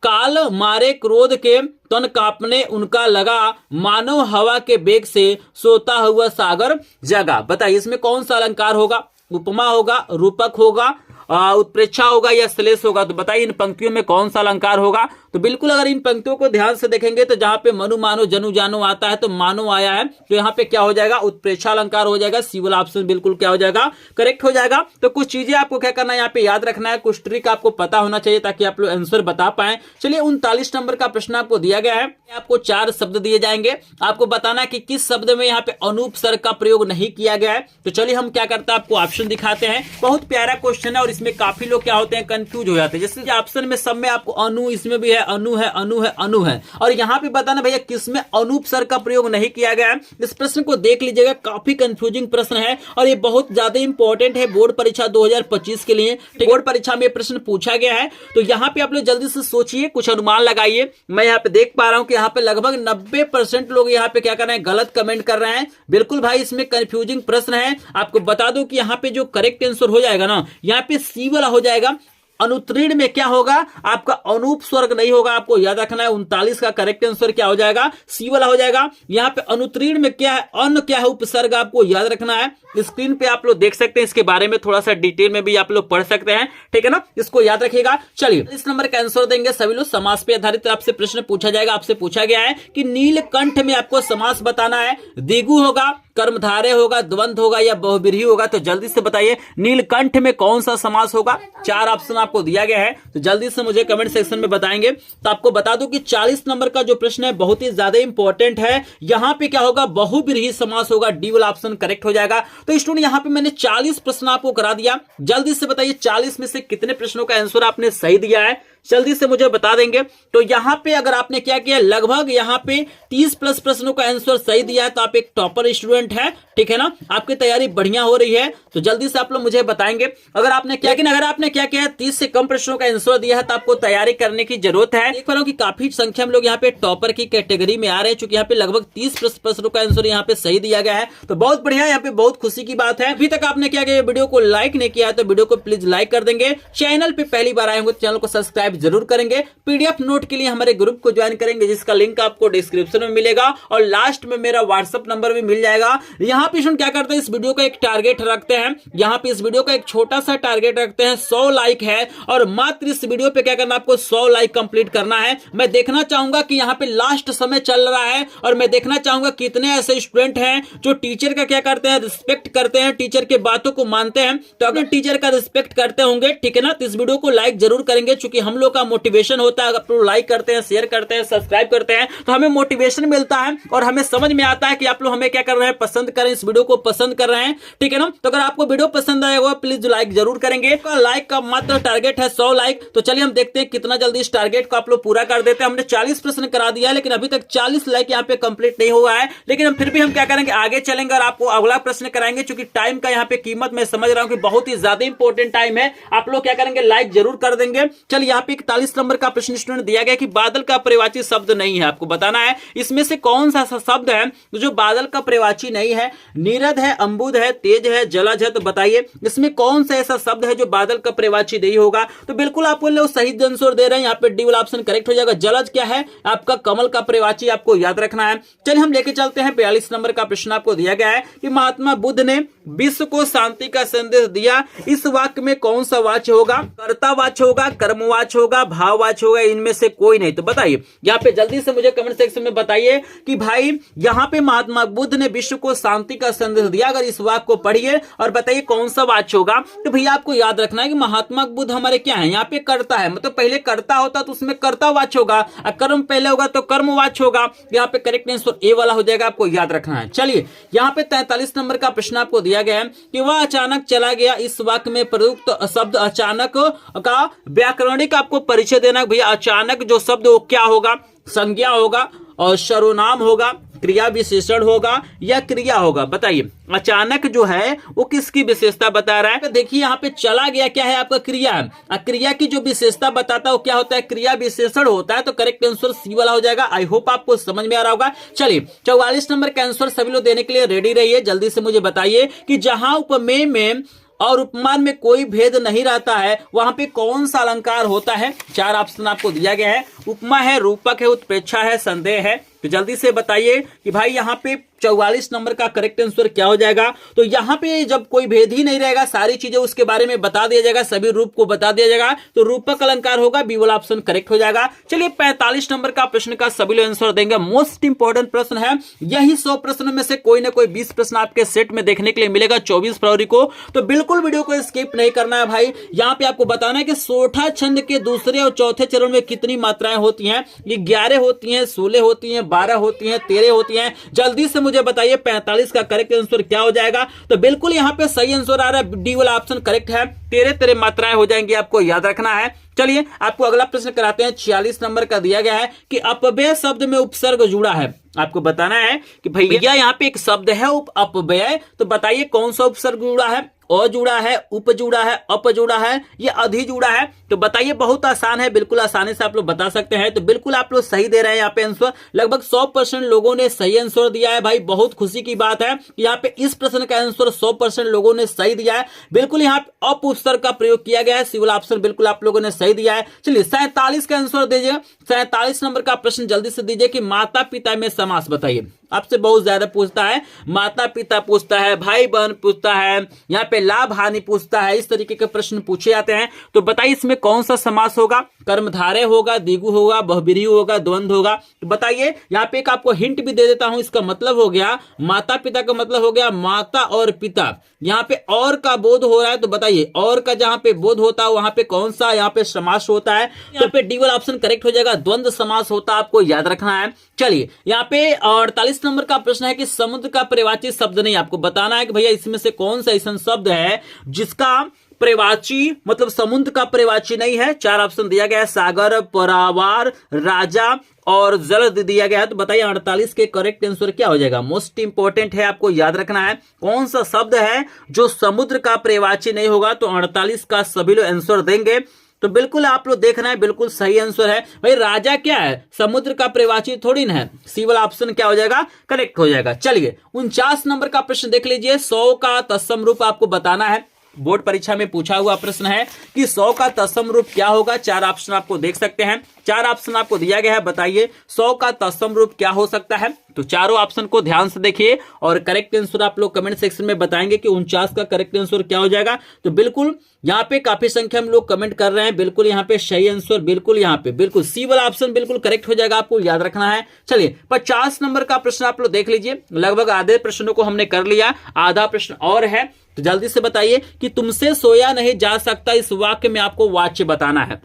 काल मारे क्रोध के तन कांपने उनका लगा, मानो हवा के बेग से सोता हुआ सागर जगा। बताइए इसमें कौन सा अलंकार होगा? उपमा होगा, रूपक होगा, उत्प्रेक्षा होगा या श्लेष होगा? तो बताइए इन पंक्तियों में कौन सा अलंकार होगा? तो बिल्कुल अगर इन पंक्तियों को ध्यान से देखेंगे तो जहां पे मनु मानो जनु जानो आता है तो मानो आया है, तो यहाँ पे क्या हो जाएगा? उत्प्रेक्षा अलंकार हो जाएगा। सी वाला ऑप्शन बिल्कुल क्या हो जाएगा? करेक्ट हो जाएगा। तो कुछ चीजें आपको क्या करना है, यहाँ पे याद रखना है, कुछ ट्रिक आपको पता होना चाहिए ताकि आप लोग आंसर बता पाए। चलिए 39 नंबर का प्रश्न आपको दिया गया है, आपको 4 शब्द दिए जाएंगे, आपको बताना है कि किस शब्द में यहाँ पे अनुपसर्ग का प्रयोग नहीं किया गया है। तो चलिए हम क्या करते हैं, आपको ऑप्शन दिखाते हैं। बहुत प्यारा क्वेश्चन है और इसमें काफी लोग क्या होते हैं, कंफ्यूज हो जाते हैं। जैसे ऑप्शन में सब में आपको अनु, इसमें भी है अनु है, अनु है, अनु है, और यहाँ पे बताना भैया किसमें अनुपसर्ग का प्रयोग नहीं किया गया है। इस प्रश्न को देख लीजिएगा, काफी कंफ्यूजिंग प्रश्न है और ये बहुत ज्यादा इंपॉर्टेंट है बोर्ड परीक्षा 2025 के लिए। बोर्ड परीक्षा में प्रश्न पूछा गया है, तो यहाँ पे आप लोग जल्दी से सोचिए, कुछ अनुमान लगाइए। मैं यहाँ पे देख पा रहा हूँ कि यहाँ पे लगभग 90% लोग यहाँ पे क्या कर रहे हैं, गलत कमेंट कर रहे हैं। बिल्कुल भाई इसमें कंफ्यूजिंग प्रश्न है। आपको बता दो कि यहाँ पे जो करेक्ट आंसर हो जाएगा ना, यहाँ पे सी वाला हो जाएगा। अनुत्तीर्ण में क्या होगा, आपका अनुपस्वर्ग नहीं होगा, आपको याद रखना है। 39 का करेक्ट आंसर क्या हो जाएगा, सी वाला हो जाएगा। यहाँ पे अनुत्तीर्ण में क्या है, अन्न क्या है, उपसर्ग, आपको याद रखना है। स्क्रीन पे आप लोग देख सकते हैं, इसके बारे में थोड़ा सा डिटेल में भी आप लोग पढ़ सकते हैं, ठीक है ना, इसको याद रखिएगा। चलिए इस नंबर का आंसर देंगे सभी लोग। समास पे आधारित आपसे प्रश्न पूछा जाएगा। आपसे पूछा गया है कि नीलकंठ में आपको समास बताना है। दिगु होगा, कर्मधारय होगा, द्वंद्व होगा या बहुब्रीहि होगा? तो जल्दी से बताइए नीलकंठ में कौन सा समास होगा? 4 ऑप्शन आपको दिया गया है, तो जल्दी से मुझे कमेंट सेक्शन में बताएंगे। तो आपको बता दूं कि 40 नंबर का जो प्रश्न है बहुत ही ज्यादा इंपॉर्टेंट है। यहां पे क्या होगा? बहुब्रीहि समास होगा, डी वाला ऑप्शन करेक्ट हो जाएगा। तो स्टूडेंट यहां पे मैंने 40 प्रश्न आपको करा दिया। जल्दी से बताइए 40 में से कितने प्रश्नों का आंसर आपने सही दिया है, जल्दी से मुझे बता देंगे। तो यहां पे अगर आपने क्या किया, लगभग यहां पे 30 प्लस प्रश्नों का आंसर सही दिया है, तो आप एक टॉपर स्टूडेंट है, ठीक है ना? आपकी तैयारी बढ़िया हो रही है, तो जल्दी से आप लोग मुझे बताएंगे। अगर आपने क्या किया 30 से कम प्रश्नों का आंसर दिया है, तो आपको तैयारी करने की जरूरत है। देख पा रहा हूं कि काफी संख्या में लोग यहाँ पे टॉपर की कैटेगरी में आ रहे हैं, चूंकि यहाँ पे लगभग 30 प्रश्नों का आंसर यहाँ पे सही दिया गया है, तो बहुत बढ़िया, यहाँ पे बहुत खुशी की बात है। अभी तक आपने क्या किया, वीडियो को लाइक नहीं किया है तो वीडियो को प्लीज लाइक कर देंगे। चैनल पे पहली बार आए होंगे तो चैनल को सब्सक्राइब जरूर करेंगे। पीडीएफ नोट के लिए हमारे ग्रुप को ज्वाइन करेंगे, जिसका लिंक आपको डिस्क्रिप्शन में मिलेगा और लास्ट में मेरा व्हाट्सएप नंबर भी मिल जाएगा। यहाँ पे क्या करते हैं, इस वीडियो का एक टारगेट रखते हैं, यहाँ पे इस वीडियो का एक छोटा सा टारगेट रखते हैं, 100 लाइक है और मात्र इस वीडियो पे क्या करना, आपको 100 लाइक कंप्लीट करना है। मैं देखना चाहूंगा कि यहाँ पे लास्ट समय चल रहा है और मैं देखना चाहूंगा कितने ऐसे स्टूडेंट हैं जो टीचर का क्या करते हैं, रिस्पेक्ट करते हैं, टीचर के बातों को मानते हैं। तो अपने टीचर का रिस्पेक्ट करते होंगे, ठीक है ना? तो इस वीडियो को लाइक जरूर करेंगे, क्योंकि हम लोग का मोटिवेशन होता है। आप लोग लाइक करते हैं, शेयर करते हैं, सब्सक्राइब करते हैं, तो हमें मोटिवेशन मिलता है और हमें समझ में आता है कि आप लोग हमें क्या कर रहे हैं, पसंद करें, इस वीडियो को पसंद कर रहे हैं, ठीक है ना? तो अगर आपको वीडियो पसंद आएगा प्लीज लाइक जरूर करेंगे। लाइक का मात्र टारगेट है 100 लाइक। तो चलिए हम देखते हैं कितना जल्दी इस टारगेट को आप लोग पूरा कर देते हैं। हमने 40 प्रश्न करा दिया है, लेकिन अभी तक 40 लाइक यहाँ पे कंप्लीट नहीं हुआ है, लेकिन हम फिर भी हम क्या करेंगे, आगे चलेंगे और आपको अगला प्रश्न कराएंगे। क्योंकि टाइम का यहाँ पे कीमत मैं समझ रहा हूँ कि बहुत ही ज्यादा इंपॉर्टेंट टाइम है, आप लोग क्या करेंगे, लाइक जरूर कर देंगे। चलिए यहाँ पे 41 नंबर का प्रश्न स्टूडेंट दिया गया कि बादल का पर्यायवाची शब्द नहीं है। आपको बताना है इसमें से कौन सा शब्द है जो बादल का पर्यायवाची नहीं है। नीरद है, अंबुद है, तेज है, जलज है, तो बताइए इसमें कौन सा ऐसा शब्द है जो बादल का पर्यायवाची नहीं होगा? तो बिल्कुल आपको लोग सही आंसर दे रहे हैं, यहाँ पे डी वाला ऑप्शन करेक्ट हो जाएगा। जलज क्या है? आपका कमल का पर्यायवाची, आपको याद रखना है। चलिए हम लेके चलते हैं 42 नंबर का प्रश्न आपको दिया गया है कि महात्मा बुद्ध ने विश्व को शांति का संदेश दिया, इस वाक्य में कौन सा वाच्य होगा? कर्तावाच्य होगा, कर्मवाच्य होगा, भाववाच्य होगा, इनमें से कोई नहीं। तो बताइए यहाँ पे जल्दी से मुझे कमेंट सेक्शन में बताइए कि भाई यहाँ पे महात्मा बुद्ध ने विश्व को शांति का संदेश दिया, अगर इस वाक्य को पढ़िए और बताइए कौन सा वाच्य होगा। तो भैया आपको याद रखना है कि महात्मा बुद्ध हमारे क्या है, यहाँ पे कर्ता है, मतलब पहले कर्ता होता तो उसमें कर्ता वाच्य होगा, और कर्म पहले होगा तो कर्म वाच्य होगा। यहाँ पे करेक्ट आंसर ए वाला हो जाएगा, आपको याद रखना है। चलिए यहाँ पे 43 नंबर का प्रश्न आपको दिया गया है कि वह अचानक चला गया, इस वाक्य में प्रयुक्त शब्द अचानक का व्याकरणिक आपको परिचय देना। भैया अचानक जो शब्द वो क्या होगा? संज्ञा होगा और सर्वनाम होगा, क्रिया विशेषण होगा या क्रिया होगा? बताइए अचानक जो है वो किसकी विशेषता बता रहा है? देखिए यहाँ पे चला गया क्या है, आपका क्रिया है। क्रिया की जो विशेषता बताता है वो क्या होता है? क्रिया विशेषण होता है। तो करेक्ट आंसर सी वाला हो जाएगा। आई होप आपको समझ में आ रहा होगा। चलिए 44 नंबर का आंसर सभी लोग देने के लिए रेडी रहिए। जल्दी से मुझे बताइए कि जहां उपमेय में और उपमान में कोई भेद नहीं रहता है, वहां पे कौन सा अलंकार होता है? 4 ऑप्शन आपको दिया गया है। उपमा है, रूपक है, उत्प्रेक्षा है, संदेह है। तो जल्दी से बताइए कि भाई यहाँ पे 44 नंबर का करेक्ट आंसर क्या हो जाएगा? तो यहाँ पे जब कोई भेद ही नहीं रहेगा, सारी चीजें उसके बारे में बता दिया जाएगा, सभी रूप को बता दिया जाएगा, तो रूपक अलंकार होगा, बी वाला ऑप्शन करेक्ट हो जाएगा। चलिए 45 नंबर का प्रश्न का सभी लोग आंसर देंगे। मोस्ट इंपॉर्टेंट प्रश्न है, यही 100 प्रश्नों में से कोई ना कोई 20 प्रश्न आपके सेट में देखने के लिए मिलेगा 24 फरवरी को। तो बिल्कुल वीडियो को स्किप नहीं करना है भाई। यहाँ पे आपको बताना है कि सोठा छंद के दूसरे और चौथे चरण में कितनी मात्राएं होती हैं? ये 11 होती हैं, 16 होती हैं, 12 होती हैं, 13 होती हैं। जल्दी से मुझे बताइए 45 का करेक्ट आंसर क्या हो जाएगा? तो बिल्कुल यहाँ पे सही आंसर आ रहा है, डी वाला ऑप्शन करेक्ट है। 13 मात्राएं हो जाएंगी, आपको याद रखना है। चलिए आपको अगला प्रश्न कराते हैं। 46 नंबर का दिया गया है कि अपव्यय शब्द में उपसर्ग जुड़ा है। आपको बताना है कि भैया यहाँ पे एक शब्द है अपव्यय, तो बताइए कौन सा उपसर्ग जुड़ा है? अ जुड़ा है, उप जुड़ा है, अप जुड़ा है, ये अधि जुड़ा है? तो बताइए, बहुत आसान है, बिल्कुल आसानी से आप लोग बता सकते हैं। तो बिल्कुल आप लोग सही दे रहे हैं यहाँ पे आंसर। लगभग 100% लोगों ने सही आंसर दिया है भाई। बहुत खुशी की बात है यहाँ पे इस प्रश्न का आंसर 100% लोगों ने सही दिया है। बिल्कुल यहाँ पे अप उपसर्ग का प्रयोग किया गया है, सी वाला ऑप्शन बिल्कुल आप लोगों ने सही दिया है। चलिए 47 का आंसर दीजिए। 47 नंबर का प्रश्न जल्दी से दीजिए कि माता पिता में समास बताइए। आपसे बहुत ज्यादा पूछता है, माता पिता पूछता है, भाई बहन पूछता है, यहाँ पे लाभ हानि पूछता है, इस तरीके के प्रश्न पूछे जाते हैं। तो बताइए इसमें कौन सा समास होगा, कर्मधारय होगा, द्विगु होगा, बहुब्रीहि होगा, द्वंद्व होगा। तो बताइए, यहाँ पे एक आपको हिंट भी दे देता हूं, इसका मतलब हो गया माता पिता का मतलब हो गया माता और पिता। यहाँ पे और का बोध हो रहा है, तो बताइए और का जहां पे बोध होता है वहां पे कौन सा यहाँ पे समास होता है। यहाँ पे डी वाला ऑप्शन करेक्ट हो जाएगा, द्वंद्व समास होता है, आपको याद रखना है। चलिए यहाँ पे 48 नंबर का प्रश्न है कि समुद्र का पर्यायवाची शब्द नहीं, आपको बताना है कि भैया इसमें से कौन सा ऐसा शब्द है जिसका पर्यायवाची मतलब समुद्र का पर्यायवाची नहीं है। 4 ऑप्शन दिया गया है, सागर, परावार, राजा और जल दिया गया है। तो बताइए 48 के करेक्ट आंसर क्या हो जाएगा। मोस्ट इंपॉर्टेंट है, आपको याद रखना है कौन सा शब्द है जो समुद्र का पर्यायवाची नहीं होगा। तो 48 का सभी लोग आंसर देंगे, तो बिल्कुल आप लोग देखना है, बिल्कुल सही आंसर है। भाई राजा क्या है, समुद्र का पर्यायवाची थोड़ी ना है। सी वाला ऑप्शन क्या हो जाएगा, करेक्ट हो जाएगा। चलिए 49 नंबर का प्रश्न देख लीजिए, 100 का तत्सम रूप आपको बताना है। बोर्ड परीक्षा में पूछा हुआ प्रश्न है कि 100 का तत्सम रूप क्या होगा। 4 ऑप्शन आपको देख सकते हैं, 4 ऑप्शन आपको दिया गया है। बताइए 100 का तत्सम रूप क्या हो सकता है। तो चारों ऑप्शन को ध्यान से देखिए और करेक्ट आंसर आप लोग कमेंट सेक्शन में बताएंगे कि 49 का करेक्ट आंसर क्या हो जाएगा। तो बिल्कुल यहाँ पे काफी संख्या में लोग कमेंट कर रहे हैं, बिल्कुल यहाँ पे सही आंसर, बिल्कुल यहाँ पे बिल्कुल सी वाला ऑप्शन बिल्कुल करेक्ट हो जाएगा, आपको याद रखना है। चलिए 50 नंबर का प्रश्न आप लोग देख लीजिए, लगभग आधे प्रश्नों को हमने कर लिया, आधा प्रश्न और है। तो जल्दी से बताइए कि तुमसे सोया नहीं जा सकता, इस वाक्य में आपको वाच्य बताना है।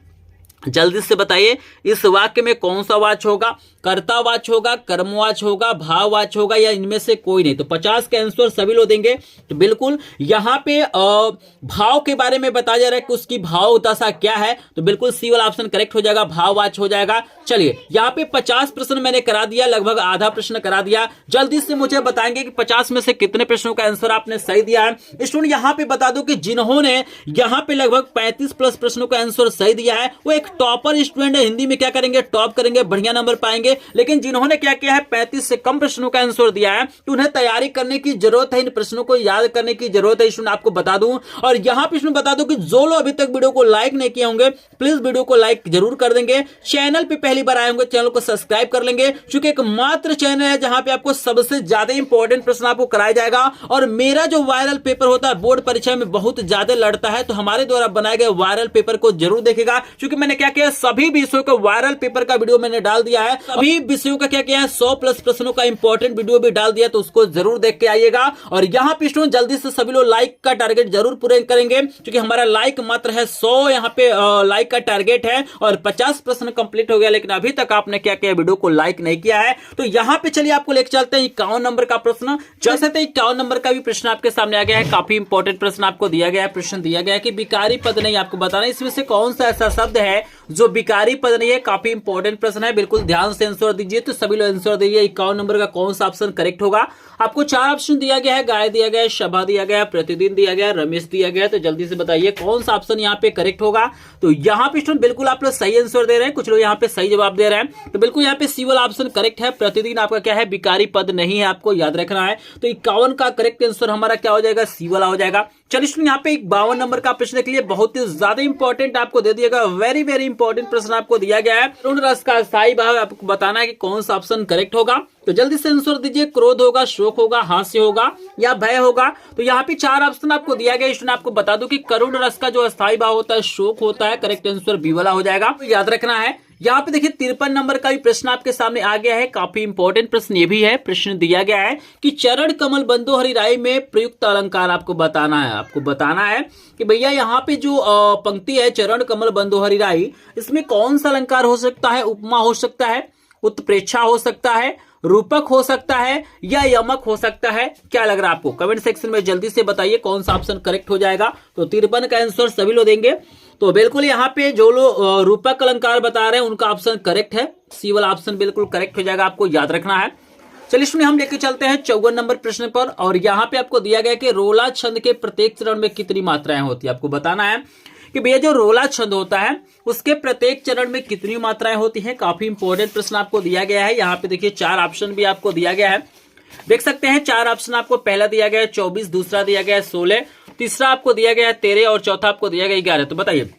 जल्दी से बताइए इस वाक्य में कौन सा वाच्य होगा, कर्तावाच्य होगा, कर्मवाच्य होगा, भाववाच्य होगा या इनमें से कोई नहीं। तो 50 के आंसर सभी लोग देंगे। तो बिल्कुल यहाँ पे भाव के बारे में बताया जा रहा है कि उसकी भाव दशा क्या है। तो बिल्कुल सी वाला ऑप्शन करेक्ट हो जाएगा, भाववाच्य हो जाएगा। चलिए यहाँ पे 50 प्रश्न मैंने करा दिया, लगभग आधा प्रश्न करा दिया। जल्दी से मुझे बताएंगे कि 50 में से कितने प्रश्नों का आंसर आपने सही दिया है। स्टूडेंट यहाँ पे बता दो कि जिन्होंने यहाँ पे लगभग 35 प्लस प्रश्नों का आंसर सही दिया है वो एक टॉपर स्टूडेंट है, हिंदी में क्या करेंगे, टॉप करेंगे, बढ़िया नंबर पाएंगे। लेकिन जिन्होंने क्या किया है 35 से कम प्रश्नों का आंसर दिया है तो उन्हें तैयारी करने की जरूरत है, इन प्रश्नों को याद करने की जरूरत है, स्टूडेंट आपको बता दूं। और यहां पे स्टूडेंट बता दूं कि जो लोग अभी तक वीडियो को लाइक नहीं किए होंगे प्लीज वीडियो को लाइक जरूर कर देंगे। चैनल पे पहली बार आए होंगे चैनल को सब्सक्राइब कर लेंगे, क्योंकि एक मात्र चैनल है जहां पे आपको सबसे ज्यादा इंपॉर्टेंट प्रश्न आपको कराया जाएगा। और मेरा जो वायरल पेपर होता है बोर्ड परीक्षा में बहुत ज्यादा लड़ता है, तो हमारे द्वारा बनाए गए वायरल पेपर को जरूर देखेगा, क्योंकि मैंने क्या किया सभी विषयों के वायरल पेपर का वीडियो मैंने डाल दिया है, सभी विषयों का क्या किया है 100 प्लस प्रश्नों का इंपॉर्टेंट वीडियो भी डाल दिया, तो उसको जरूर देख के आइएगा। और यहाँ पे स्टूडेंट जल्दी से सभी लोग लाइक का टारगेट जरूर पूरे करेंगे, क्योंकि हमारा लाइक मात्र है 100 यहाँ पे लाइक का टारगेट है और 50 प्रश्न कंप्लीट हो गया, लेकिन अभी तक आपने क्या किया वीडियो को लाइक नहीं किया है। तो यहाँ पे चलिए आपको लेकर चलते हैं 51 नंबर का प्रश्न। जैसे 51 नंबर का भी प्रश्न आपके सामने आ गया है, काफी इंपॉर्टेंट प्रश्न आपको दिया गया है। प्रश्न दिया गया है कि विकारी पद नहीं, आपको बताना है इसमें से कौन सा ऐसा शब्द है जो विकारी पद नहीं है। काफी इंपॉर्टेंट प्रश्न है, बिल्कुल ध्यान से आंसर दीजिए। तो सभी लोग आंसर दीजिए 51 नंबर का कौन सा ऑप्शन करेक्ट होगा। आपको 4 ऑप्शन दिया गया है, गाय दिया गया है, शबा दिया गया है, प्रतिदिन दिया गया है, रमेश दिया गया है। तो जल्दी से बताइए कौन सा ऑप्शन यहाँ पे करेक्ट होगा। तो यहाँ पे स्टूडेंट बिल्कुल आप लोग सही आंसर दे रहे हैं, कुछ लोग यहाँ पे सही जवाब दे रहे हैं। तो बिल्कुल यहाँ पे सी वाला ऑप्शन करेक्ट है, प्रतिदिन आपका क्या है विकारी पद नहीं है, आपको याद रखना है। तो 51 का करेक्ट आंसर हमारा क्या हो जाएगा, सी वाला हो जाएगा। चलिए यहाँ पे 52 नंबर का प्रश्न के लिए बहुत ही ज्यादा इंपॉर्टेंट आपको दे दिएगा, वेरी वेरी इंपॉर्टेंट प्रश्न आपको दिया गया है। तरुण रस का स्थायी भाव आपको बताना है कि कौन सा ऑप्शन करेक्ट होगा। तो जल्दी से आंसर दीजिए, क्रोध होगा, शोक होगा, हास्य होगा या भय होगा। तो यहाँ पे 4 ऑप्शन आपको दिया गया। स्टूडेंट आपको बता दो कि करुण रस का जो अस्थायी भाव होता है शोक होता है, करेक्ट आंसर बी वाला हो जाएगा, तो याद रखना है। यहाँ पे देखिए 53 नंबर का भी प्रश्न आपके सामने आ गया है, काफी इंपॉर्टेंट प्रश्न ये भी है। प्रश्न दिया गया है कि चरण कमल बंधु हरिराई में प्रयुक्त अलंकार आपको बताना है। आपको बताना है कि भैया यहाँ पे जो पंक्ति है चरण कमल बंधु हरिराई, इसमें कौन सा अलंकार हो सकता है। उपमा हो सकता है, उत्प्रेक्षा हो सकता है, रूपक हो सकता है या यमक हो सकता है। क्या लग रहा है आपको, कमेंट सेक्शन में जल्दी से बताइए कौन सा ऑप्शन करेक्ट हो जाएगा। तो 53 का आंसर सभी लोग देंगे। तो बिल्कुल यहाँ पे जो लोग रूपक अलंकार बता रहे हैं उनका ऑप्शन करेक्ट है, सी वाला ऑप्शन बिल्कुल करेक्ट हो जाएगा, आपको याद रखना है। चलिए सुनिए हम लेके चलते हैं 54 नंबर प्रश्न पर। और यहाँ पे आपको दिया गया कि रोला छंद के प्रत्येक चरण में कितनी मात्राएं होती है। आपको बताना है कि भैया जो रोला छंद होता है उसके प्रत्येक चरण में कितनी मात्राएं होती हैं। काफी इंपॉर्टेंट प्रश्न आपको दिया गया है। यहाँ पे देखिए 4 ऑप्शन भी आपको दिया गया है, देख सकते हैं 4 ऑप्शन आपको। पहला दिया गया है 24, दूसरा दिया गया है 16, तीसरा आपको दिया गया है 13 और चौथा आपको दिया गया 11। तो बताइए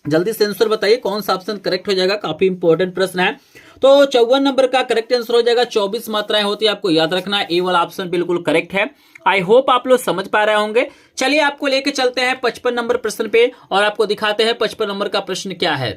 जल्दी से आंसर बताइए कौन सा ऑप्शन करेक्ट हो जाएगा, काफी इंपॉर्टेंट प्रश्न है। तो 54 नंबर का करेक्ट आंसर हो जाएगा 24 मात्राएं होती है, आपको याद रखना है। ए वाला ऑप्शन बिल्कुल करेक्ट है। आई होप आप लोग समझ पा रहे होंगे। चलिए आपको लेके चलते हैं 55 नंबर प्रश्न पे और आपको दिखाते हैं 55 नंबर का प्रश्न क्या है।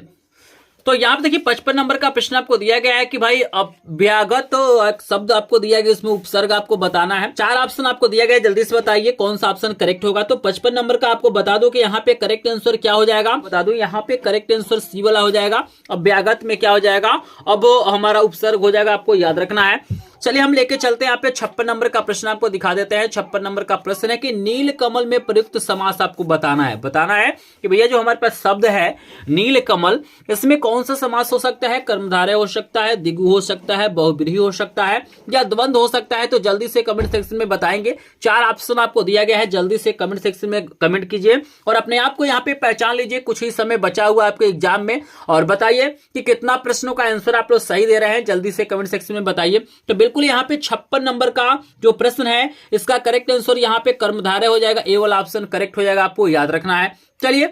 तो यहाँ पे देखिए 55 नंबर का प्रश्न आपको दिया गया है कि भाई अभ्यागत शब्द आपको दिया गया, इसमें उपसर्ग आपको बताना है। 4 ऑप्शन आपको दिया गया, जल्दी से बताइए कौन सा ऑप्शन करेक्ट होगा। तो 55 नंबर का आपको बता दो कि यहाँ पे करेक्ट आंसर क्या हो जाएगा, बता दो यहाँ पे करेक्ट आंसर सी वाला हो जाएगा। अभ्यागत में क्या हो जाएगा, अब हमारा उपसर्ग हो जाएगा, आपको याद रखना है। चलिए हम लेके चलते हैं यहाँ पे 56 नंबर का प्रश्न आपको दिखा देते हैं। 56 नंबर का प्रश्न है कि नील कमल में प्रयुक्त समास आपको बताना है कि भैया जो हमारे पास शब्द है नील कमल, इसमें कौन सा समास हो सकता है। कर्मधारय हो सकता है, द्विगु हो सकता है, बहुब्रीहि हो सकता है या द्वंद्व हो सकता है। तो जल्दी से कमेंट सेक्शन में बताएंगे। 4 ऑप्शन आपको दिया गया है, जल्दी से कमेंट सेक्शन में कमेंट कीजिए और अपने आप को यहाँ पे पहचान लीजिए। कुछ ही समय बचा हुआ आपके एग्जाम में और बताइए कि कितना प्रश्नों का आंसर आप लोग सही दे रहे हैं, जल्दी से कमेंट सेक्शन में बताइए। तो बिल्कुल यहाँ पे 56 नंबर का जो प्रश्न है इसका करेक्ट आंसर यहाँ पे कर्मधारय हो जाएगा। ए वाला ऑप्शन करेक्ट हो जाएगा, आपको याद रखना है। चलिए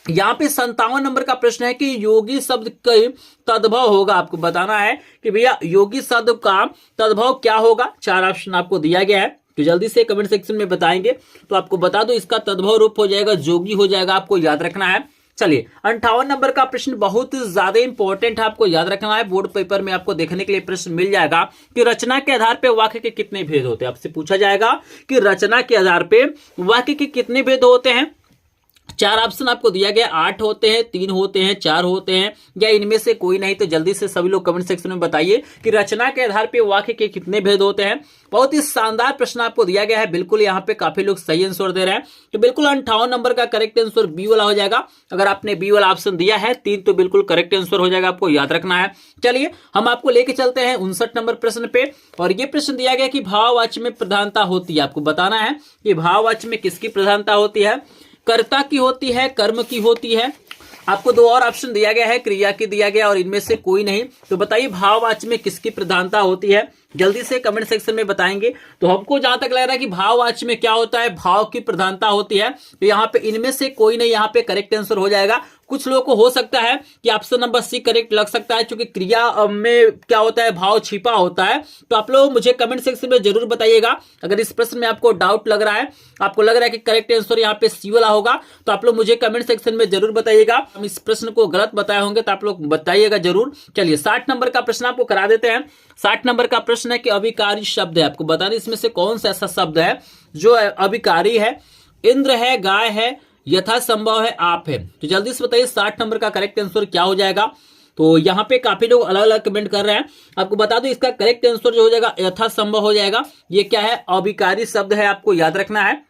यहाँ पे 57 नंबर का प्रश्न है कि योगी शब्द का तद्भव होगा, आपको बताना है कि भैया योगी शब्द का तद्भव क्या होगा। 4 ऑप्शन आपको दिया गया है, तो जल्दी से कमेंट सेक्शन में बताएंगे। तो आपको बता दो इसका तद्भव रूप हो जाएगा जोगी हो जाएगा, आपको याद रखना है। चलिए 58 नंबर का प्रश्न बहुत ज्यादा इंपॉर्टेंट है, आपको याद रखना है। बोर्ड पेपर में आपको देखने के लिए प्रश्न मिल जाएगा कि रचना के आधार पे वाक्य के कितने भेद होते हैं। आपसे पूछा जाएगा कि रचना के आधार पे वाक्य के कितने भेद होते हैं। 4 ऑप्शन आपको दिया गया, 8 होते हैं, 3 होते हैं, 4 होते हैं या इनमें से कोई नहीं। तो जल्दी से सभी लोग कमेंट सेक्शन में बताइए कि रचना के आधार पे वाक्य के कितने भेद होते हैं। बहुत ही शानदार प्रश्न आपको दिया गया है, बिल्कुल यहाँ पे काफी लोग सही आंसर दे रहे हैं। तो बिल्कुल 58 नंबर का करेक्ट आंसर बी वाला हो जाएगा। अगर आपने बी वाला ऑप्शन दिया है 3 तो बिल्कुल करेक्ट आंसर हो जाएगा, आपको याद रखना है। चलिए हम आपको लेके चलते हैं 59 नंबर प्रश्न पे और ये प्रश्न दिया गया कि भाववाच्य में प्रधानता होती है। आपको बताना है कि भाववाच्य में किसकी प्रधानता होती है, कर्ता की होती है, कर्म की होती है। आपको 2 और ऑप्शन दिया गया है, क्रिया की दिया गया और इनमें से कोई नहीं। तो बताइए भाववाच्य में किसकी प्रधानता होती है, जल्दी से कमेंट सेक्शन में बताएंगे। तो हमको जहां तक लग रहा है कि भाववाच्य में क्या होता है, भाव की प्रधानता होती है। तो यहाँ पे इनमें से कोई नहीं, यहाँ पे करेक्ट आंसर हो जाएगा। कुछ लोगों को हो सकता है कि ऑप्शन नंबर सी करेक्ट लग सकता है, क्योंकि क्रिया में क्या होता है, भाव छिपा होता है। तो आप लोग मुझे कमेंट सेक्शन में जरूर बताइएगा अगर इस प्रश्न में आपको डाउट लग रहा है, आपको लग रहा है कि करेक्ट आंसर यहाँ पे सी वाला होगा, तो आप लोग मुझे कमेंट सेक्शन में जरूर बताइएगा। हम इस प्रश्न को गलत बताए होंगे तो आप लोग बताइएगा जरूर। चलिए 60 नंबर का प्रश्न आपको करा देते हैं। 60 नंबर का प्रश्न है कि अभिकारी शब्द है, आपको बताना इसमें से कौन सा ऐसा शब्द है जो अभिकारी है। इंद्र है, गाय है, यथासंभव है, आप है। तो जल्दी से बताइए 60 नंबर का करेक्ट आंसर क्या हो जाएगा। तो यहाँ पे काफी लोग अलग अलग कमेंट कर रहे हैं, आपको बता दो इसका करेक्ट आंसर जो हो जाएगा यथासंभव हो जाएगा। ये क्या है, अभिकारी शब्द है, आपको याद रखना है।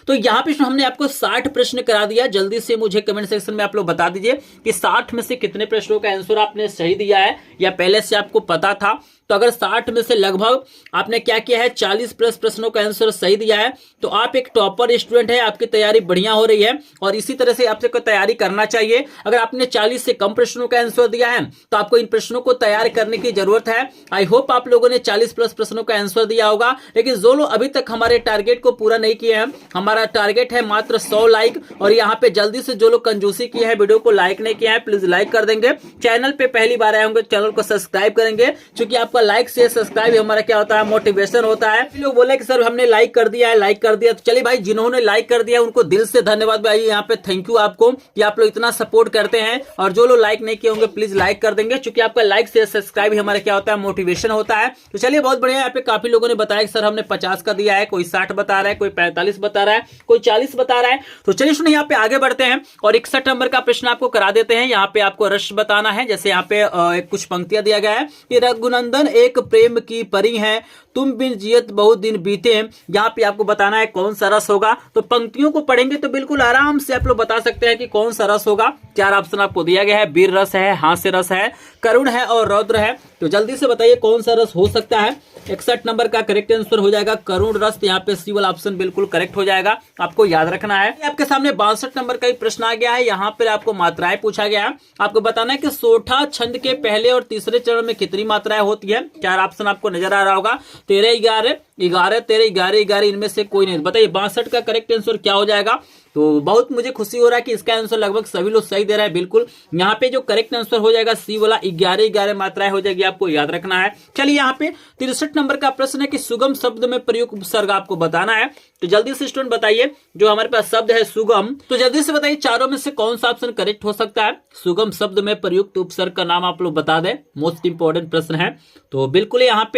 तो यहाँ पे हमने आपको 60 प्रश्न करा दिया। जल्दी से मुझे कमेंट सेक्शन में आप लोग बता दीजिए कि 60 में से कितने प्रश्नों का आंसर आपने सही दिया है या पहले से आपको पता था। तो अगर 60 में से लगभग आपने क्या किया है, 40 प्लस प्रश्नों का आंसर सही दिया है, तो आप एक टॉपर स्टूडेंट है, आपकी तैयारी बढ़िया हो रही है और इसी तरह से आपसे तैयारी करना चाहिए। अगर आपने 40 से कम प्रश्नों का आंसर दिया है तो आपको इन प्रश्नों को तैयार करने की जरूरत है। आई होप आप लोगों ने 40 प्लस प्रश्नों का आंसर दिया होगा, लेकिन जो लोग अभी तक हमारे टारगेट को पूरा नहीं किए हैं, हमारा टारगेट है मात्र 100 लाइक। और यहाँ पे जल्दी से जो लोग कंजूसी किए हैं, वीडियो को लाइक नहीं किया है, प्लीज लाइक कर देंगे। चैनल पे पहली बार आए होंगे चैनल को सब्सक्राइब करेंगे, क्योंकि आपका लाइक से सब्सक्राइब हमारा क्या होता है, मोटिवेशन होता है। लोग बोले कि सर हमने लाइक कर दिया है, लाइक कर दिया। तो चलिए भाई, जिन्होंने लाइक कर दिया उनको दिल से धन्यवाद भाई, यहाँ पे थैंक यू आपको कि आप लोग इतना सपोर्ट करते हैं। और जो लोग लाइक नहीं किए होंगे प्लीज लाइक कर देंगे, क्योंकि आपका लाइक से सब्सक्राइब हमारा क्या होता है, मोटिवेशन होता है। तो चलिए बहुत बढ़िया। यहाँ पे काफी लोगों ने बताया कि सर हमने 50 का दिया है, कोई 60 बता रहा है, कोई 45 बता रहा है, कोई 40 बता रहा है। तो चलिए सुनिए, यहाँ पे आगे बढ़ते हैं और 61 नंबर का प्रश्न आपको करा देते हैं। यहाँ पे आपको रस बताना है। जैसे यहाँ पे कुछ पंक्तियां दिया गया है कि रघुनंदन एक प्रेम की परी है, तुम बिन जियत बहुत दिन बीते। यहाँ पे आपको बताना है कौन सा रस होगा। तो पंक्तियों को पढ़ेंगे तो बिल्कुल आराम से आप लोग बता सकते हैं कि कौन सा रस होगा। 4 ऑप्शन आपको दिया गया है, वीर रस है, हास्य रस है, करुण है और रौद्र है। तो जल्दी से बताइए कौन सा रस हो सकता है। 61 नंबर का करेक्ट आंसर हो जाएगा करुण रस। यहाँ पे सी वाला ऑप्शन बिल्कुल करेक्ट हो जाएगा, आपको याद रखना है। आपके सामने 62 नंबर का प्रश्न आ गया है। यहाँ पर आपको मात्राएं पूछा गया है, आपको बताना है कि सोठा छंद के पहले और तीसरे चरण में कितनी मात्राएं होती है। 4 ऑप्शन आपको नजर आ रहा होगा, 13, 11, 11 13 11 11 इनमें से कोई नहीं। बताइए 62 का करेक्ट आंसर क्या हो जाएगा। तो बहुत मुझे खुशी हो रहा है कि इसका आंसर लगभग सभी लोग सही दे रहा है। बिल्कुल यहाँ पे जो करेक्ट आंसर हो जाएगा सी वाला 11 11 मात्राएं हो जाएगी, आपको याद रखना है। चलिए यहाँ पे 63 नंबर का प्रश्न है कि सुगम शब्द में प्रयुक्त उपसर्ग आपको बताना है। तो जल्दी से स्टूडेंट बताइए, जो हमारे पास शब्द है सुगम, तो जल्दी से बताइए चारों में से कौन सा ऑप्शन करेक्ट हो सकता है। सुगम शब्द में प्रयुक्त उपसर्ग का नाम आप लोग बता दें, मोस्ट इंपॉर्टेंट प्रश्न है। तो बिल्कुल यहाँ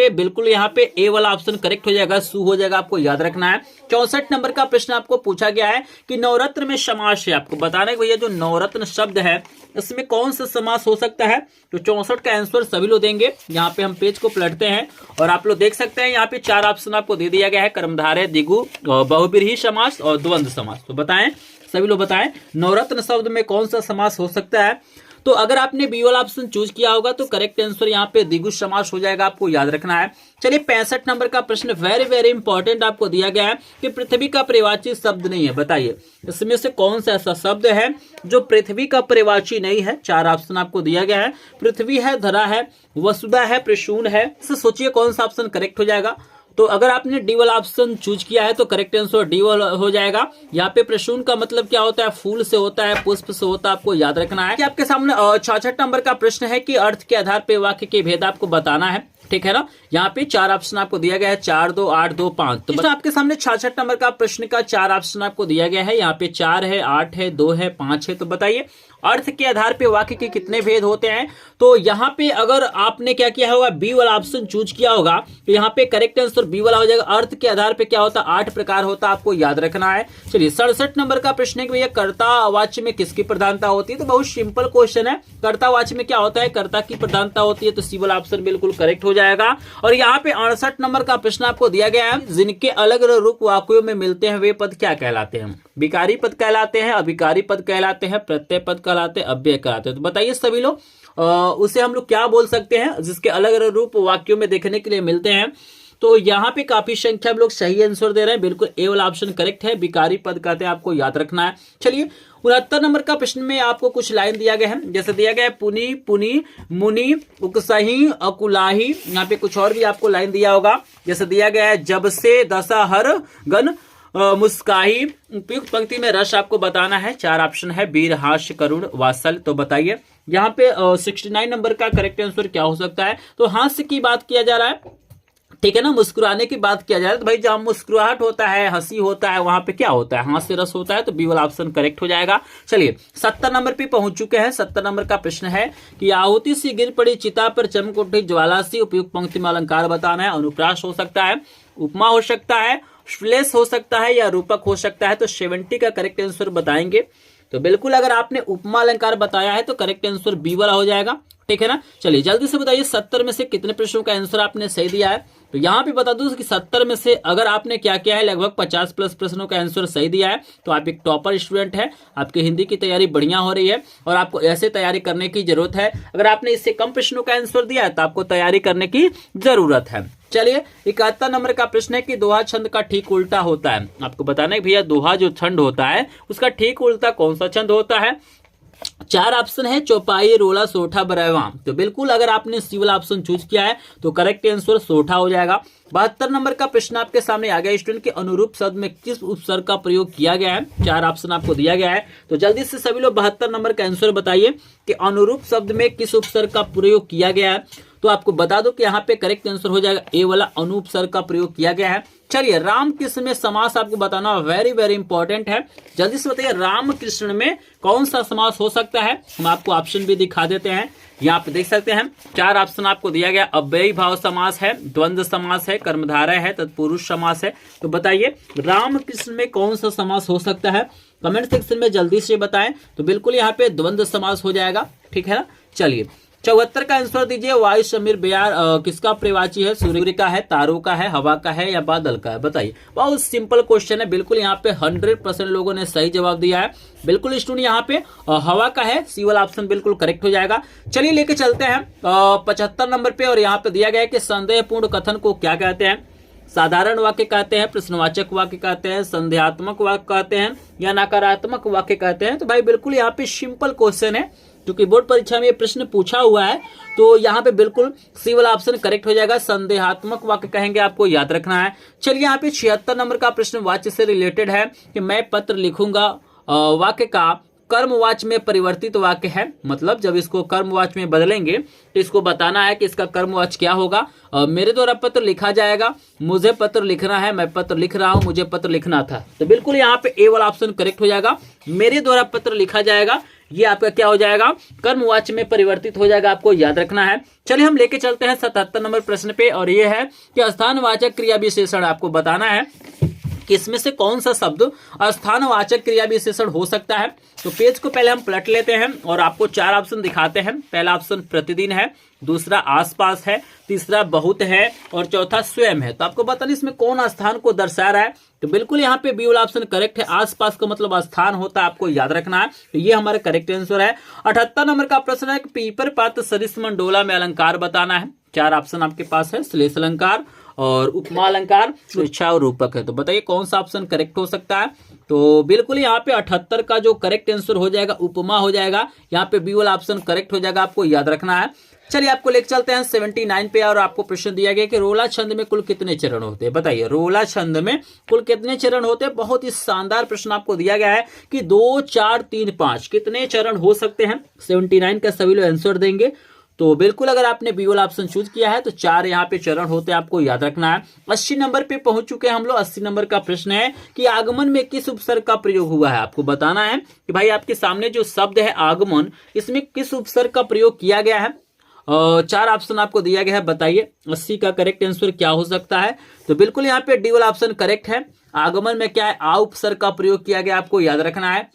पे ए वाला ऑप्शन करेक्ट हो जाएगा, सु हो जाएगा, आपको याद रखना है। 64 नंबर का प्रश्न आपको पूछा गया है कि नवरत्न में समास है, आपको बताना है भैया जो नवरत्न शब्द है इसमें कौन सा समास हो सकता है। तो 64 का आंसर सभी लोग देंगे। यहाँ पे हम पेज को पलटते हैं और आप लोग देख सकते हैं यहाँ पे 4 ऑप्शन आपको दे दिया गया है, कर्मधारय, द्विगु, बहुब्रीहि समास और द्वंद्व समास। तो बताएं, सभी लोग बताएं नवरत्न शब्द में कौन सा समास हो सकता है। तो अगर आपने बी वाला ऑप्शन चूज किया होगा तो करेक्ट आंसर यहाँ पे द्विगु समास हो जाएगा, आपको याद रखना है। चलिए 65 नंबर का प्रश्न वेरी वेरी इंपॉर्टेंट आपको दिया गया है कि पृथ्वी का परिवाची शब्द नहीं है। बताइए इसमें से कौन सा ऐसा शब्द है जो पृथ्वी का परिवाची नहीं है। 4 ऑप्शन आपको दिया गया है, पृथ्वी है, धरा है, वसुधा है, प्रसून है। इससे सोचिए कौन सा ऑप्शन करेक्ट हो जाएगा। तो अगर आपने डी वाला ऑप्शन चूज किया है तो करेक्ट आंसर डी वाला हो जाएगा। यहाँ पे प्रसून का मतलब क्या होता है, फूल से होता है, पुष्प से होता है, आपको याद रखना है। कि आपके सामने 66 नंबर का प्रश्न है कि अर्थ के आधार पे वाक्य के भेद आपको बताना है, ठीक है ना। यहाँ पे 4 ऑप्शन आपको दिया गया है, 4 2 8 2 5। तो आपके सामने 66 नंबर का प्रश्न का 4 ऑप्शन आपको दिया गया है। यहाँ पे 4 है, 8 है, 2 है, 5 है। तो बताइए अर्थ के आधार पे वाक्य के कितने भेद होते हैं। तो यहाँ पे अगर आपने क्या किया होगा, बी वाला ऑप्शन चूज किया होगा तो यहाँ पे करेक्ट आंसर बी वाला हो जाएगा। अर्थ के आधार पे क्या होता है, 8 प्रकार होता है, आपको याद रखना है। चलिए 67 नंबर का प्रश्न है कि भैया कर्तावाच्य में किसकी प्रधानता होती है। तो बहुत सिंपल क्वेश्चन है, कर्तावाच्य में क्या होता है, कर्ता की प्रधानता होती है। तो सी वाला ऑप्शन बिल्कुल करेक्ट हो जाएगा। और यहाँ पे 68 नंबर का प्रश्न आपको दिया गया है, जिनके अलग अलग रूप वाक्यों में मिलते हैं वे पद क्या कहलाते हैं। विकारी पद कहलाते हैं, अभिकारी पद कहलाते हैं, प्रत्यय पद कहलाते हैं, अव्यय कहलाते हैं। तो बताइए सभी लोग उसे हम लोग क्या बोल सकते हैं जिसके अलग अलग रूप वाक्यों में देखने के लिए मिलते हैं। तो यहाँ पे काफी संख्या में लोग सही आंसर दे रहे हैं, बिल्कुल ए वाला ऑप्शन करेक्ट है, विकारी पद कहते हैं, आपको याद रखना है। चलिए 69 नंबर का प्रश्न में आपको कुछ लाइन दिया गया है, जैसे दिया गया है पुनि पुनि मुनि उकसही अकुलाही। यहाँ पे कुछ और भी आपको लाइन दिया होगा, जैसे दिया गया है जब से दशा हर गण मुस्काही। उपयुक्त पंक्ति में रस आपको बताना है। 4 ऑप्शन है, वीर, हास्य, करुण, वात्सल। तो बताइए यहाँ पे 69 नंबर का करेक्ट आंसर क्या हो सकता है। तो हास्य की बात किया जा रहा है, ठीक है ना, मुस्कुराने की बात किया जा रहा है। तो भाई जहां मुस्कुराहट होता है, हंसी होता है, वहां पे क्या होता है, हास्य रस होता है। तो बी वाला ऑप्शन करेक्ट हो जाएगा। चलिए 70 नंबर पे पहुंच चुके हैं। 70 नंबर का प्रश्न है कि आहुति सी गिर पड़ी चिता पर चमक उठी ज्वाला सी। उपयुक्त पंक्ति में अलंकार बताना है। अनुप्रास हो सकता है, उपमा हो सकता है, श्लेष हो सकता है या रूपक हो सकता है। तो 70 का करेक्ट आंसर बताएंगे। तो बिल्कुल अगर आपने उपमा अलंकार बताया है तो करेक्ट आंसर बी वाला हो जाएगा, ठीक है ना। चलिए जल्दी से बताइए 70 में से कितने प्रश्नों का आंसर आपने सही दिया है। तो यहाँ पे बता दूं कि 70 में से अगर आपने क्या किया है, लगभग 50 प्लस प्रश्नों का आंसर सही दिया है तो आप एक टॉपर स्टूडेंट है, आपकी हिंदी की तैयारी बढ़िया हो रही है और आपको ऐसे तैयारी करने की जरूरत है। अगर आपने इससे कम प्रश्नों का आंसर दिया है तो आपको तैयारी करने की जरूरत है। चलिए 71 नंबर का प्रश्न है कि दोहा छंद का ठीक उल्टा होता है। आपको बताना है भैया दोहा जो छंद होता है उसका ठीक उल्टा कौन सा छंद होता है। 4 ऑप्शन है, चौपाई, रोला, सोठा, बरहवाम। तो बिल्कुल अगर आपने सी वाला ऑप्शन चूज किया है तो करेक्ट आंसर सोठा हो जाएगा। 72 नंबर का प्रश्न आपके सामने आ गया स्टूडेंट के अनुरूप शब्द में किस उपसर्ग का प्रयोग किया गया है। 4 ऑप्शन आपको दिया गया है। तो जल्दी से सभी लोग 72 नंबर का आंसर बताइए कि अनुरूप शब्द में किस उपसर्ग का प्रयोग किया गया है। तो आपको बता दो कि यहाँ पे करेक्ट आंसर हो जाएगा ए वाला, अनुपसर्ग का प्रयोग किया गया है। चलिए राम कृष्ण में समास आपको बताना वेरी वेरी इंपॉर्टेंट है। जल्दी से बताइए राम कृष्ण में कौन सा समास हो सकता है। हम आपको ऑप्शन भी दिखा देते हैं, यहाँ पे देख सकते हैं 4 ऑप्शन आपको दिया गया। अव्ययी भाव समास है, द्वंद्व समास है, कर्मधारय है, तत्पुरुष समास है। तो बताइए राम कृष्ण में कौन सा समास हो सकता है, कमेंट सेक्शन में जल्दी से बताएं। तो बिल्कुल यहाँ पे द्वंद्व समास हो जाएगा, ठीक है ना। चलिए 74 का आंसर दीजिए। वायु, समीर, बयार किसका प्रवाची है। सूर्य का है, तारों का है, हवा का है या बादल का है। बताइए बहुत सिंपल क्वेश्चन है। बिल्कुल यहाँ पे 100% लोगों ने सही जवाब दिया है। बिल्कुल स्टूडेंट यहाँ पे हवा का है, सी वाला ऑप्शन बिल्कुल करेक्ट हो जाएगा। चलिए लेके चलते हैं 75 नंबर पे और यहाँ पे दिया गया है कि संदेहपूर्ण कथन को क्या कहते हैं। साधारण वाक्य कहते हैं, प्रश्नवाचक वाक्य कहते हैं, संदेहात्मक वाक्य कहते हैं या नकारात्मक वाक्य कहते हैं? तो भाई बिल्कुल यहाँ पे सिंपल क्वेश्चन है, क्योंकि बोर्ड परीक्षा में ये प्रश्न पूछा हुआ है, तो यहाँ पे बिल्कुल सी वाला ऑप्शन करेक्ट हो जाएगा। संदेहात्मक वाक्य कहेंगे, आपको याद रखना है। चलिए यहाँ पे 76 नंबर का प्रश्न वाच्य से रिलेटेड है कि मैं पत्र लिखूंगा, वाक्य का कर्मवाच्य में परिवर्तित वाक्य है, मतलब जब इसको कर्मवाच्य में बदलेंगे तो इसको बताना है कि इसका कर्मवाच्य क्या होगा। मेरे द्वारा पत्र लिखा जाएगा, मुझे पत्र लिखना है, मैं पत्र लिख रहा हूं, मुझे पत्र लिखना था। तो बिल्कुल यहाँ पे ए वाला ऑप्शन करेक्ट हो जाएगा। मेरे द्वारा पत्र लिखा जाएगा, ये आपका क्या हो जाएगा, कर्मवाच्य में परिवर्तित हो जाएगा, आपको याद रखना है। चलिए हम लेके चलते हैं 77 नंबर प्रश्न पे, और ये है कि स्थानवाचक क्रिया विशेषण आपको बताना है कि इसमें से कौन सा शब्द स्थानवाचक क्रिया विशेषण हो सकता है। तो पेज को पहले हम पलट लेते हैं और आपको 4 ऑप्शन दिखाते हैं। पहला ऑप्शन प्रतिदिन है, दूसरा आसपास है, तीसरा बहुत है और चौथा स्वयं है। तो आपको बताना इसमें कौन स्थान को दर्शा रहा है। तो बिल्कुल यहाँ पे बी वाला ऑप्शन करेक्ट है, आसपास का मतलब स्थान होता है, आपको याद रखना है। तो ये हमारा करेक्ट आंसर है। 78 नंबर का प्रश्न है कि पीपर पात्र सरिस मंडोला में अलंकार बताना है। 4 ऑप्शन आपके पास है, श्लेष अलंकार और उपमा अलंकार, इच्छा और रूपक है। तो बताइए कौन सा ऑप्शन करेक्ट हो सकता है। तो बिल्कुल यहाँ पे 78 का जो करेक्ट आंसर हो जाएगा उपमा हो जाएगा। यहाँ पे बी वाला ऑप्शन करेक्ट हो जाएगा, आपको याद रखना है। चलिए आपको लेकर चलते हैं 79 पे, और आपको प्रश्न दिया गया कि रोला छंद में कुल कितने चरण होते हैं। बताइए रोला छंद में कुल कितने चरण होते हैं। बहुत ही शानदार प्रश्न आपको दिया गया है कि 2, 4, 3, 5 कितने चरण हो सकते हैं। 79 का सभी लोग आंसर देंगे। तो बिल्कुल अगर आपने बी वाला ऑप्शन चूज किया है तो 4 यहाँ पे चरण होते हैं, आपको याद रखना है। 80 नंबर पे पहुंच चुके हैं हम लोग। 80 नंबर का प्रश्न है कि आगमन में किस उपसर्ग का प्रयोग हुआ है। आपको बताना है कि भाई आपके सामने जो शब्द है आगमन, इसमें किस उपसर्ग का प्रयोग किया गया है। 4 ऑप्शन आपको दिया गया है, बताइए 80 का करेक्ट आंसर क्या हो सकता है। तो बिल्कुल यहाँ पे डी वाला ऑप्शन करेक्ट है। आगमन में क्या है, आ उपसर्ग का प्रयोग किया गया, आपको याद रखना है,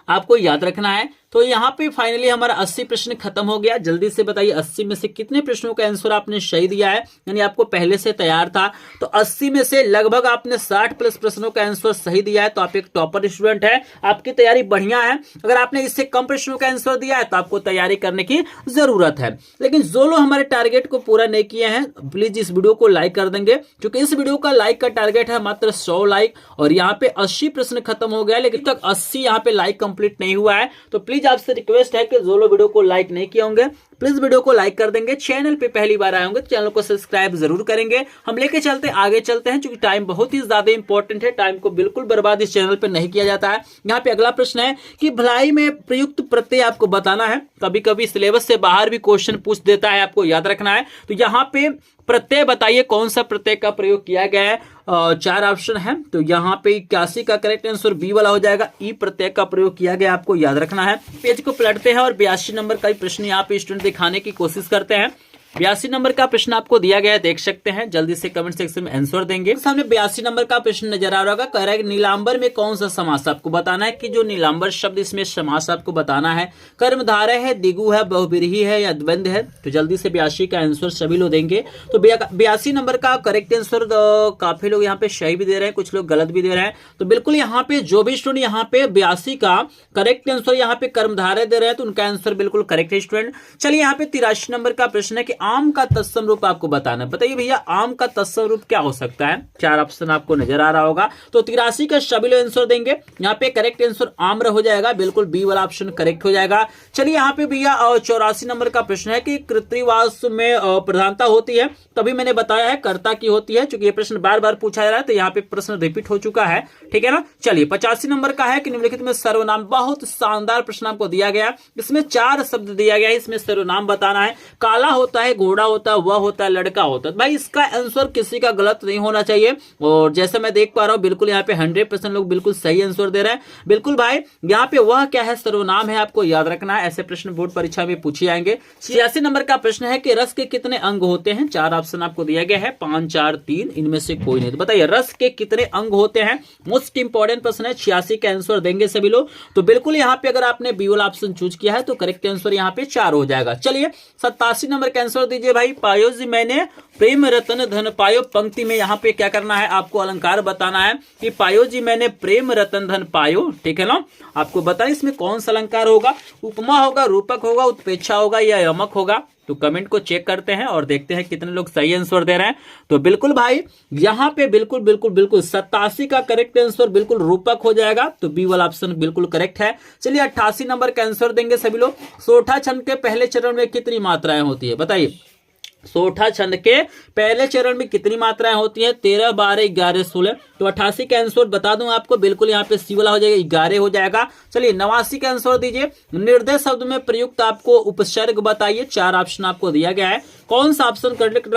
आपको याद रखना है। तो यहाँ पे फाइनली हमारा 80 प्रश्न खत्म हो गया। जल्दी से बताइए 80 में से कितने प्रश्नों का आंसर आपने सही दिया है, यानी आपको पहले से तैयार था। तो 80 में से लगभग आपने 60 प्लस प्रश्नों का आंसर सही दिया है, तो आप एक टॉपर स्टूडेंट है, आपकी तैयारी बढ़िया है। अगर आपने इससे कम प्रश्नों का आंसर दिया है तो आपको तैयारी करने की जरूरत है। लेकिन जो लोग हमारे टारगेट को पूरा नहीं किए हैं प्लीज इस वीडियो को लाइक कर देंगे, क्योंकि इस वीडियो का लाइक का टारगेट है मात्र 100 लाइक, और यहाँ पे 80 प्रश्न खत्म हो गया लेकिन तक 80 यहाँ पे लाइक कंप्लीट नहीं हुआ है। तो प्लीज आपसे रिक्वेस्ट है कि जो लोग वीडियो को लाइक नहीं किए होंगे प्लीज वीडियो को लाइक कर देंगे। चैनल पे पहली बार आए होंगे तो चैनल को सब्सक्राइब जरूर करेंगे। हम लेके चलते आगे चलते हैं, क्योंकि टाइम बहुत ही ज्यादा इंपॉर्टेंट है, टाइम को बिल्कुल बर्बाद इस चैनल पे नहीं किया जाता है। यहाँ पे अगला प्रश्न है कि भलाई में प्रयुक्त प्रत्यय आपको बताना है। कभी कभी सिलेबस से बाहर भी क्वेश्चन पूछ देता है, आपको याद रखना है। तो यहाँ पे प्रत्यय बताइए कौन सा प्रत्यय का प्रयोग किया गया है। 4 ऑप्शन है, तो यहाँ पे 81 का करेक्ट आंसर बी वाला हो जाएगा, ई प्रत्यय का प्रयोग किया गया, आपको याद रखना है। पेज को पलटते हैं और 82 नंबर का प्रश्न यहाँ पे स्टूडेंट दिखाने की कोशिश करते हैं। 82 नंबर का प्रश्न आपको दिया गया है, देख सकते हैं, जल्दी से कमेंट सेक्शन में आंसर देंगे। सामने 82 नंबर का प्रश्न नजर आ रहा होगा, कह रहा है नीलांबर में कौन सा समास, आपको बताना है कि जो नीलांबर शब्द इसमें समास आपको बताना है। कर्मधारय है, दिगु है, बहुब्रीहि है या द्वंद्व है। तो जल्दी से 82 का आंसर सभी लोग देंगे। तो 82 नंबर का करेक्ट आंसर काफी लोग यहाँ पे सही भी दे रहे हैं, कुछ लोग गलत भी दे रहे हैं। तो बिल्कुल यहाँ पे जो भी स्टूडेंट यहाँ पे 82 का करेक्ट आंसर यहाँ पे कर्मधारय दे रहे हैं तो उनका आंसर बिल्कुल करेक्ट है स्टूडेंट। चलिए यहाँ पे 83 नंबर का प्रश्न है कि आम का तत्सम रूप आपको बताना है। बताइए भैया आम का तत्सम रूप क्या हो सकता है। 4 ऑप्शन आपको नजर आ रहा होगा। तो 83 का सभी लोग आंसर देंगे। यहाँ पे करेक्ट आंसर आम्र हो जाएगा, बिल्कुल बी वाला ऑप्शन करेक्ट हो जाएगा। चलिए यहाँ पे भैया 84 नंबर का प्रश्न है कि कृत्रिवास में प्रधानता होती है, तभी मैंने बताया है कर्ता की होती है, क्योंकि ये प्रश्न बार बार पूछा जा रहा है तो यहाँ पे प्रश्न रिपीट हो चुका है, ठीक है ना। चलिए 85 नंबर का है कि निम्नलिखित में सर्वनाम, बहुत शानदार प्रश्न आपको दिया गया। इसमें 4 शब्द दिया गया है, इसमें सर्वनाम बताना है। काला होता है, घोड़ा होता है, वह होता है, लड़का होता है। भाई इसका आंसर किसी का गलत नहीं होना चाहिए, और जैसे मैं देख पा रहा हूं बिल्कुल यहाँ पे 100% लोग बिल्कुल सही आंसर दे रहे हैं। बिल्कुल भाई यहाँ पे वह क्या है, सर्वनाम है, आपको याद रखना है। ऐसे प्रश्न बोर्ड परीक्षा में पूछे जाएंगे। 86 नंबर का प्रश्न है कि रस के कितने अंग होते हैं। 4 ऑप्शन आपको दिया गया है, 5, 4, 3, इनमें से कोई नहीं। तो बताइए रस के कितने अंग होते हैं, मोस्ट इंपॉर्टेंट प्रश्न है। 86 का आंसर देंगे सभी लोग। तो बिल्कुल यहाँ पे अगर आपने बी वाला ऑप्शन चूज किया है तो करेक्ट आंसर यहाँ पे 4 हो जाएगा। चलिए 87 नंबर का आंसर दीजिए भाई। पायो जी मैंने प्रेम रतन धन पायो, पंक्ति में यहाँ पे क्या करना है, आपको अलंकार बताना है कि पायो जी मैंने प्रेम रतन धन पायो, ठीक है ना। आपको बताएं इसमें कौन सा अलंकार होगा, उपमा होगा, रूपक होगा, उत्प्रेक्षा होगा या यमक होगा। तो कमेंट को चेक करते हैं और देखते हैं कितने लोग सही आंसर दे रहे हैं। तो बिल्कुल भाई यहां पे बिल्कुल 87 का करेक्ट आंसर बिल्कुल रूपक हो जाएगा। तो बी वाला ऑप्शन बिल्कुल करेक्ट है। चलिए 88 नंबर का आंसर देंगे सभी लोग। सोठा छंद के पहले चरण में कितनी मात्राएं होती है बताइए। सोठा छंद के पहले चरण में कितनी मात्राएं होती है? 13, 12, 11, 16। तो 88 का आंसर बता दूं आपको, बिल्कुल यहाँ पे सी वाला हो जाएगा, 11 हो जाएगा। चलिए 89 का आंसर दीजिए। निर्देश शब्द में प्रयुक्त आपको उपसर्ग बताइए। 4 ऑप्शन आपको दिया गया है, कौन सा ऑप्शन करेक्ट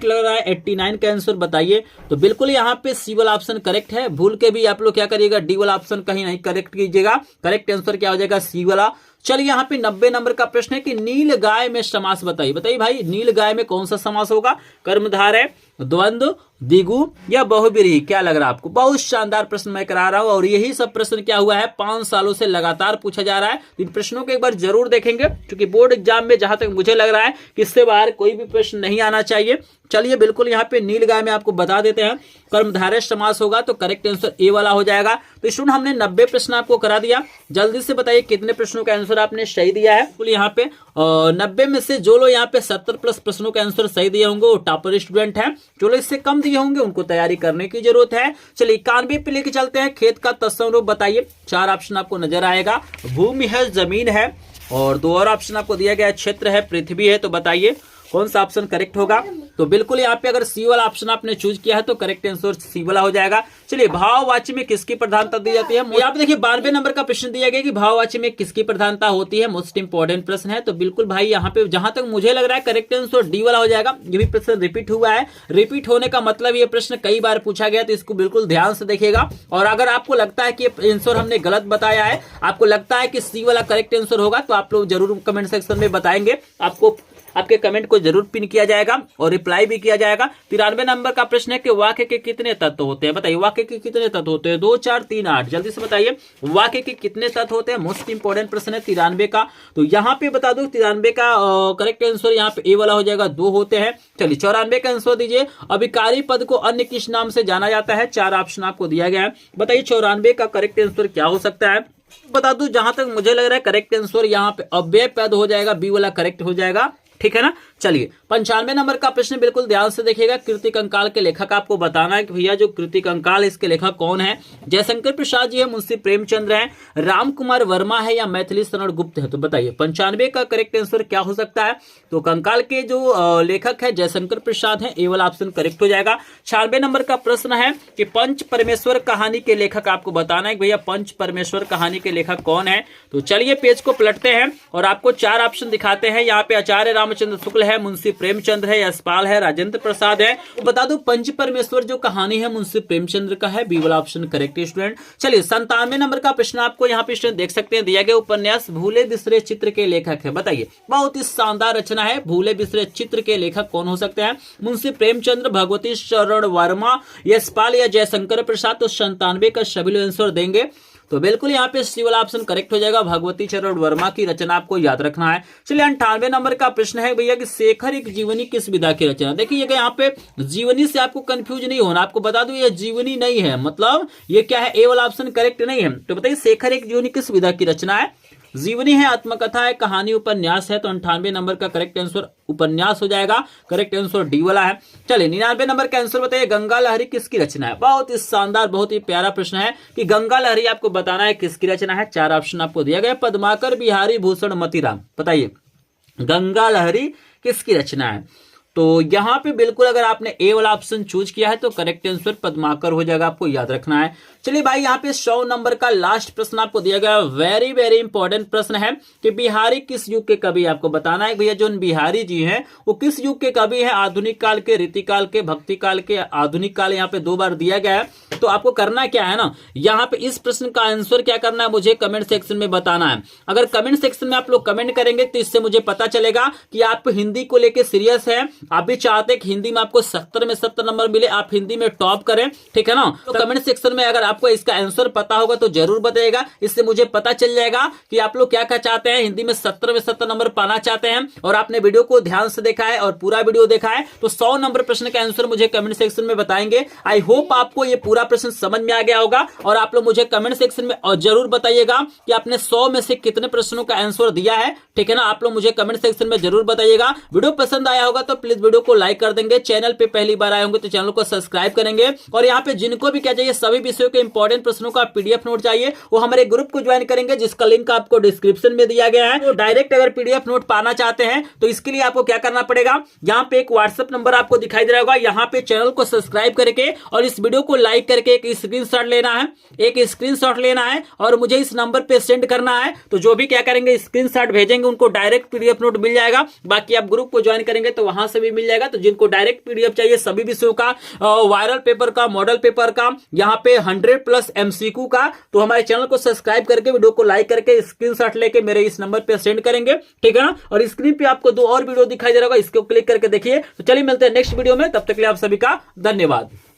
लग रहा है? 89 का आंसर बताइए। तो बिल्कुल यहाँ पे सी वाला ऑप्शन करेक्ट है। भूल के भी आप लोग क्या करिएगा, डी वाला ऑप्शन कहीं नहीं करेक्ट कीजिएगा। करेक्ट आंसर क्या हो जाएगा? सी वाला। चलिए यहाँ पे 90 नंबर का प्रश्न है कि नील गाय में समास बताइए। बताइए भाई नील गाय में कौन सा समास होगा? कर्मधारय, द्वंद्व, द्विगु या बहुब्रीहि? क्या लग रहा है आपको? बहुत शानदार प्रश्न मैं करा रहा हूं और यही सब प्रश्न क्या हुआ है 5 सालों से लगातार पूछा जा रहा है। इन प्रश्नों को एक बार जरूर देखेंगे क्योंकि बोर्ड एग्जाम में जहां तक मुझे लग रहा है कि इससे बाहर कोई भी प्रश्न नहीं आना चाहिए। चलिए बिल्कुल यहाँ पे नील गाय में आपको बता देते हैं, कर्मधारय समास होगा तो करेक्ट आंसर ए वाला हो जाएगा। तो स्टूडेंट हमने 90 प्रश्न आपको करा दिया। जल्दी से बताइए कितने प्रश्नों का आंसर आपने सही दिया है। बिल्कुल यहाँ पे 90 में से जो लोग यहाँ पे 70 प्लस प्रश्नों के आंसर सही दिए होंगे वो टॉपर स्टूडेंट है। जो लोग इससे कम दिए होंगे उनको तैयारी करने की जरूरत है। चलिए 91 पे लेके चलते हैं। खेत का तत्सम बताइए। 4 ऑप्शन आपको नजर आएगा। भूमि है, जमीन है और 2 और ऑप्शन आपको दिया गया है, क्षेत्र है, पृथ्वी है। तो बताइए कौन सा ऑप्शन करेक्ट होगा? तो बिल्कुल यहाँ पे अगर सी वाला ऑप्शन आपने चूज किया है तो करेक्ट आंसर सी वाला हो जाएगा। चलिए भाववाची में किसकी प्रधानता दी जाती है? यहाँ पे देखिए 92 नंबर का प्रश्न दिया गया कि भाववाची में किसकी प्रधानता होती है। मोस्ट इंपोर्टेंट प्रश्न है। तो बिल्कुल भाई यहाँ पे जहां तक मुझे लग रहा है करेक्ट आंसर डी वाला हो जाएगा। ये भी प्रश्न रिपीट हुआ है। रिपीट होने का मतलब ये प्रश्न कई बार पूछा गया, तो इसको बिल्कुल ध्यान से देखिएगा। और अगर आपको लगता है कि ये आंसर हमने गलत बताया है, आपको लगता है कि सी वाला करेक्ट आंसर होगा, तो आप लोग जरूर कमेंट सेक्शन में बताएंगे। आपको आपके कमेंट को जरूर पिन किया जाएगा और रिप्लाई भी किया जाएगा। 93 नंबर का प्रश्न है कि वाक्य के कितने तत्व होते हैं? बताइए वाक्य के कितने तत्व होते हैं? 2, 4, 3, 8। जल्दी से बताइए वाक्य के कितने तत्व होते हैं। मोस्ट इंपोर्टेंट प्रश्न है 93 का। तो यहाँ पे बता दो 93 का करेक्ट आंसर यहाँ पे ए वाला हो जाएगा, 2 होते हैं। चलिए 94 का आंसर दीजिए। अभिकारी पद को अन्य किस नाम से जाना जाता है? 4 ऑप्शन आपको दिया गया है। बताइए 94 का करेक्ट आंसर क्या हो सकता है? बता दूं जहां तक मुझे लग रहा है करेक्ट आंसर यहाँ पे अव्यय पद हो जाएगा, बी वाला करेक्ट हो जाएगा। ठीक है ना। चलिए 95 नंबर का प्रश्न बिल्कुल ध्यान से देखिएगा। कृति कंकाल के लेखक आपको बताना है कि भैया जो कृति कंकाल इसके लेखक कौन है? जयशंकर प्रसाद जी है, मुंशी प्रेमचंद्र है, राम कुमार वर्मा है या मैथिली शरण गुप्त है? तो बताइए 95 का करेक्ट आंसर क्या हो सकता है? तो कंकाल के जो लेखक है जयशंकर प्रसाद है, ए वाला ऑप्शन करेक्ट हो जाएगा। 96 नंबर का प्रश्न है कि पंच परमेश्वर कहानी के लेखक आपको बताना है कि भैया पंच परमेश्वर कहानी के लेखक कौन है? तो चलिए पेज को पलटते हैं और आपको 4 ऑप्शन दिखाते हैं। यहाँ पे आचार्य रामचंद्र शुक्ल है, मुंशी प्रेमचंद्र है, यशपाल है, राजेंद्र प्रसाद है। तो बता दूं पंच परमेश्वर जो कहानी है मुंशी प्रेमचंद्र का है, बी वाला ऑप्शन करेक्ट स्टूडेंट। चलिए 97 नंबर का प्रश्न आपको यहाँ पे स्टूडेंट देख सकते हैं दिया गया। उपन्यास भूले बिसरे चित्र के लेखक है। बताइए बहुत ही शानदार रचना है। भूले बिसरे चित्र के लेखक कौन हो सकते हैं? मुंशी प्रेमचंद्र, भगवती शरण वर्मा, यशपाल या जयशंकर प्रसाद? तो 97 का सभी लोग आंसर देंगे। तो बिल्कुल यहाँ पे सी वाला ऑप्शन करेक्ट हो जाएगा। भगवती चरण वर्मा की रचना आपको याद रखना है। चलिए 98 नंबर का प्रश्न है भैया कि शेखर एक जीवनी किस विधा की रचना? देखिएगा यहाँ पे जीवनी से आपको कंफ्यूज नहीं होना। आपको बता दूं ये जीवनी नहीं है, मतलब ये क्या है? ए वाला ऑप्शन करेक्ट नहीं है। तो बताइए शेखर एक जीवनी किस विधा की रचना है? जीवनी है, आत्मकथा है, कहानी, उपन्यास है। तो 98 नंबर का करेक्ट आंसर उपन्यास हो जाएगा। करेक्ट आंसर डी वाला है। चलिए 99 नंबर का आंसर बताइए गंगा लहरी किसकी रचना है? बहुत ही शानदार, बहुत ही प्यारा प्रश्न है कि गंगा लहरी आपको बताना है किसकी रचना है। 4 ऑप्शन आपको दिया गया। पद्माकर, बिहारी भूषण, मतीराम। बताइए गंगा लहरी किसकी रचना है? तो यहां पे बिल्कुल अगर आपने ए वाला ऑप्शन चूज किया है तो करेक्ट आंसर पद्माकर हो जाएगा, आपको याद रखना है। चलिए भाई यहाँ पे 100 नंबर का लास्ट प्रश्न आपको दिया गया। वेरी वेरी इंपॉर्टेंट प्रश्न है कि बिहारी किस युग के कवि? आपको बताना है भैया जो बिहारी जी हैं वो किस युग के कवि हैं? आधुनिक काल के, रीतिकाल के, भक्ति काल के, आधुनिक काल यहाँ पे 2 बार दिया गया है। तो आपको करना क्या है ना, यहाँ पे इस प्रश्न का आंसर क्या करना है मुझे कमेंट सेक्शन में बताना है। अगर कमेंट सेक्शन में आप लोग कमेंट करेंगे तो इससे मुझे पता चलेगा कि आप हिंदी को लेकर सीरियस है आप भी चाहते हैं कि हिंदी में आपको 70 में 70 नंबर मिले, आप हिंदी में टॉप करें, ठीक है ना। तो कमेंट सेक्शन में अगर आपको इसका आंसर पता होगा तो जरूर बताइएगा, इससे मुझे पता चल जाएगा कि आप लोग क्या क्या चाहते हैं, हिंदी में 70 में 70 नंबर पाना चाहते हैं और आपने वीडियो को ध्यान से देखा है और पूरा वीडियो देखा है तो 100 नंबर प्रश्न का आंसर मुझे कमेंट सेक्शन में बताएंगे। आई होप आपको ये पूरा प्रश्न समझ में आ गया होगा और आप लोग मुझे कमेंट सेक्शन में और जरूर बताइएगा कि आपने 100 में से कितने प्रश्नों का आंसर दिया है, ठीक है ना। आप लोग मुझे कमेंट सेक्शन में जरूर बताइएगा। वीडियो पसंद आया होगा तो प्लीज वीडियो को लाइक कर देंगे, चैनल पे पहली बार आए होंगे तो चैनल को सब्सक्राइब करेंगे और यहाँ पे जिनको भी क्या चाहिए सभी विषयों के इंपॉर्टेंट प्रश्नों का पीडीएफ नोट चाहिए वो हमारे ग्रुप को ज्वाइन करेंगे जिसका लिंक आपको डिस्क्रिप्शन में दिया गया है। तो डायरेक्ट अगर पीडीएफ नोट पाना चाहते हैं तो इसके लिए आपको क्या करना पड़ेगा, यहाँ पे एक व्हाट्सएप नंबर आपको दिखाई दे रहा होगा, यहाँ पे चैनल को सब्सक्राइब करके और इस वीडियो को लाइक करके एक स्क्रीनशॉट लेना है और मुझे इस नंबर पे सेंड करना है। तो जो भी क्या करेंगे स्क्रीनशॉट भेजेंगे उनको डायरेक्ट पीडीएफ नोट मिल जाएगा। बाकी आप ग्रुप को ज्वाइन करेंगे तो वहां से भी मिल जाएगा। तो जिनको डायरेक्ट पीडीएफ चाहिए सभी विषयों का, वायरल पेपर का, मॉडल पेपर का, यहाँ पे 100+ एमसीक्यू का, तो हमारे चैनल को सब्सक्राइब करके वीडियो को लाइक करके स्क्रीनशॉट लेके मेरे इस नंबर पे सेंड करेंगे, ठीक है ना। और स्क्रीन पे आपको 2 और वीडियो दिखाई दे रहा होगा, इसको क्लिक करके देखिए। तो चलिए मिलते हैं नेक्स्ट वीडियो में, तब तक के लिए आप सभी का धन्यवाद।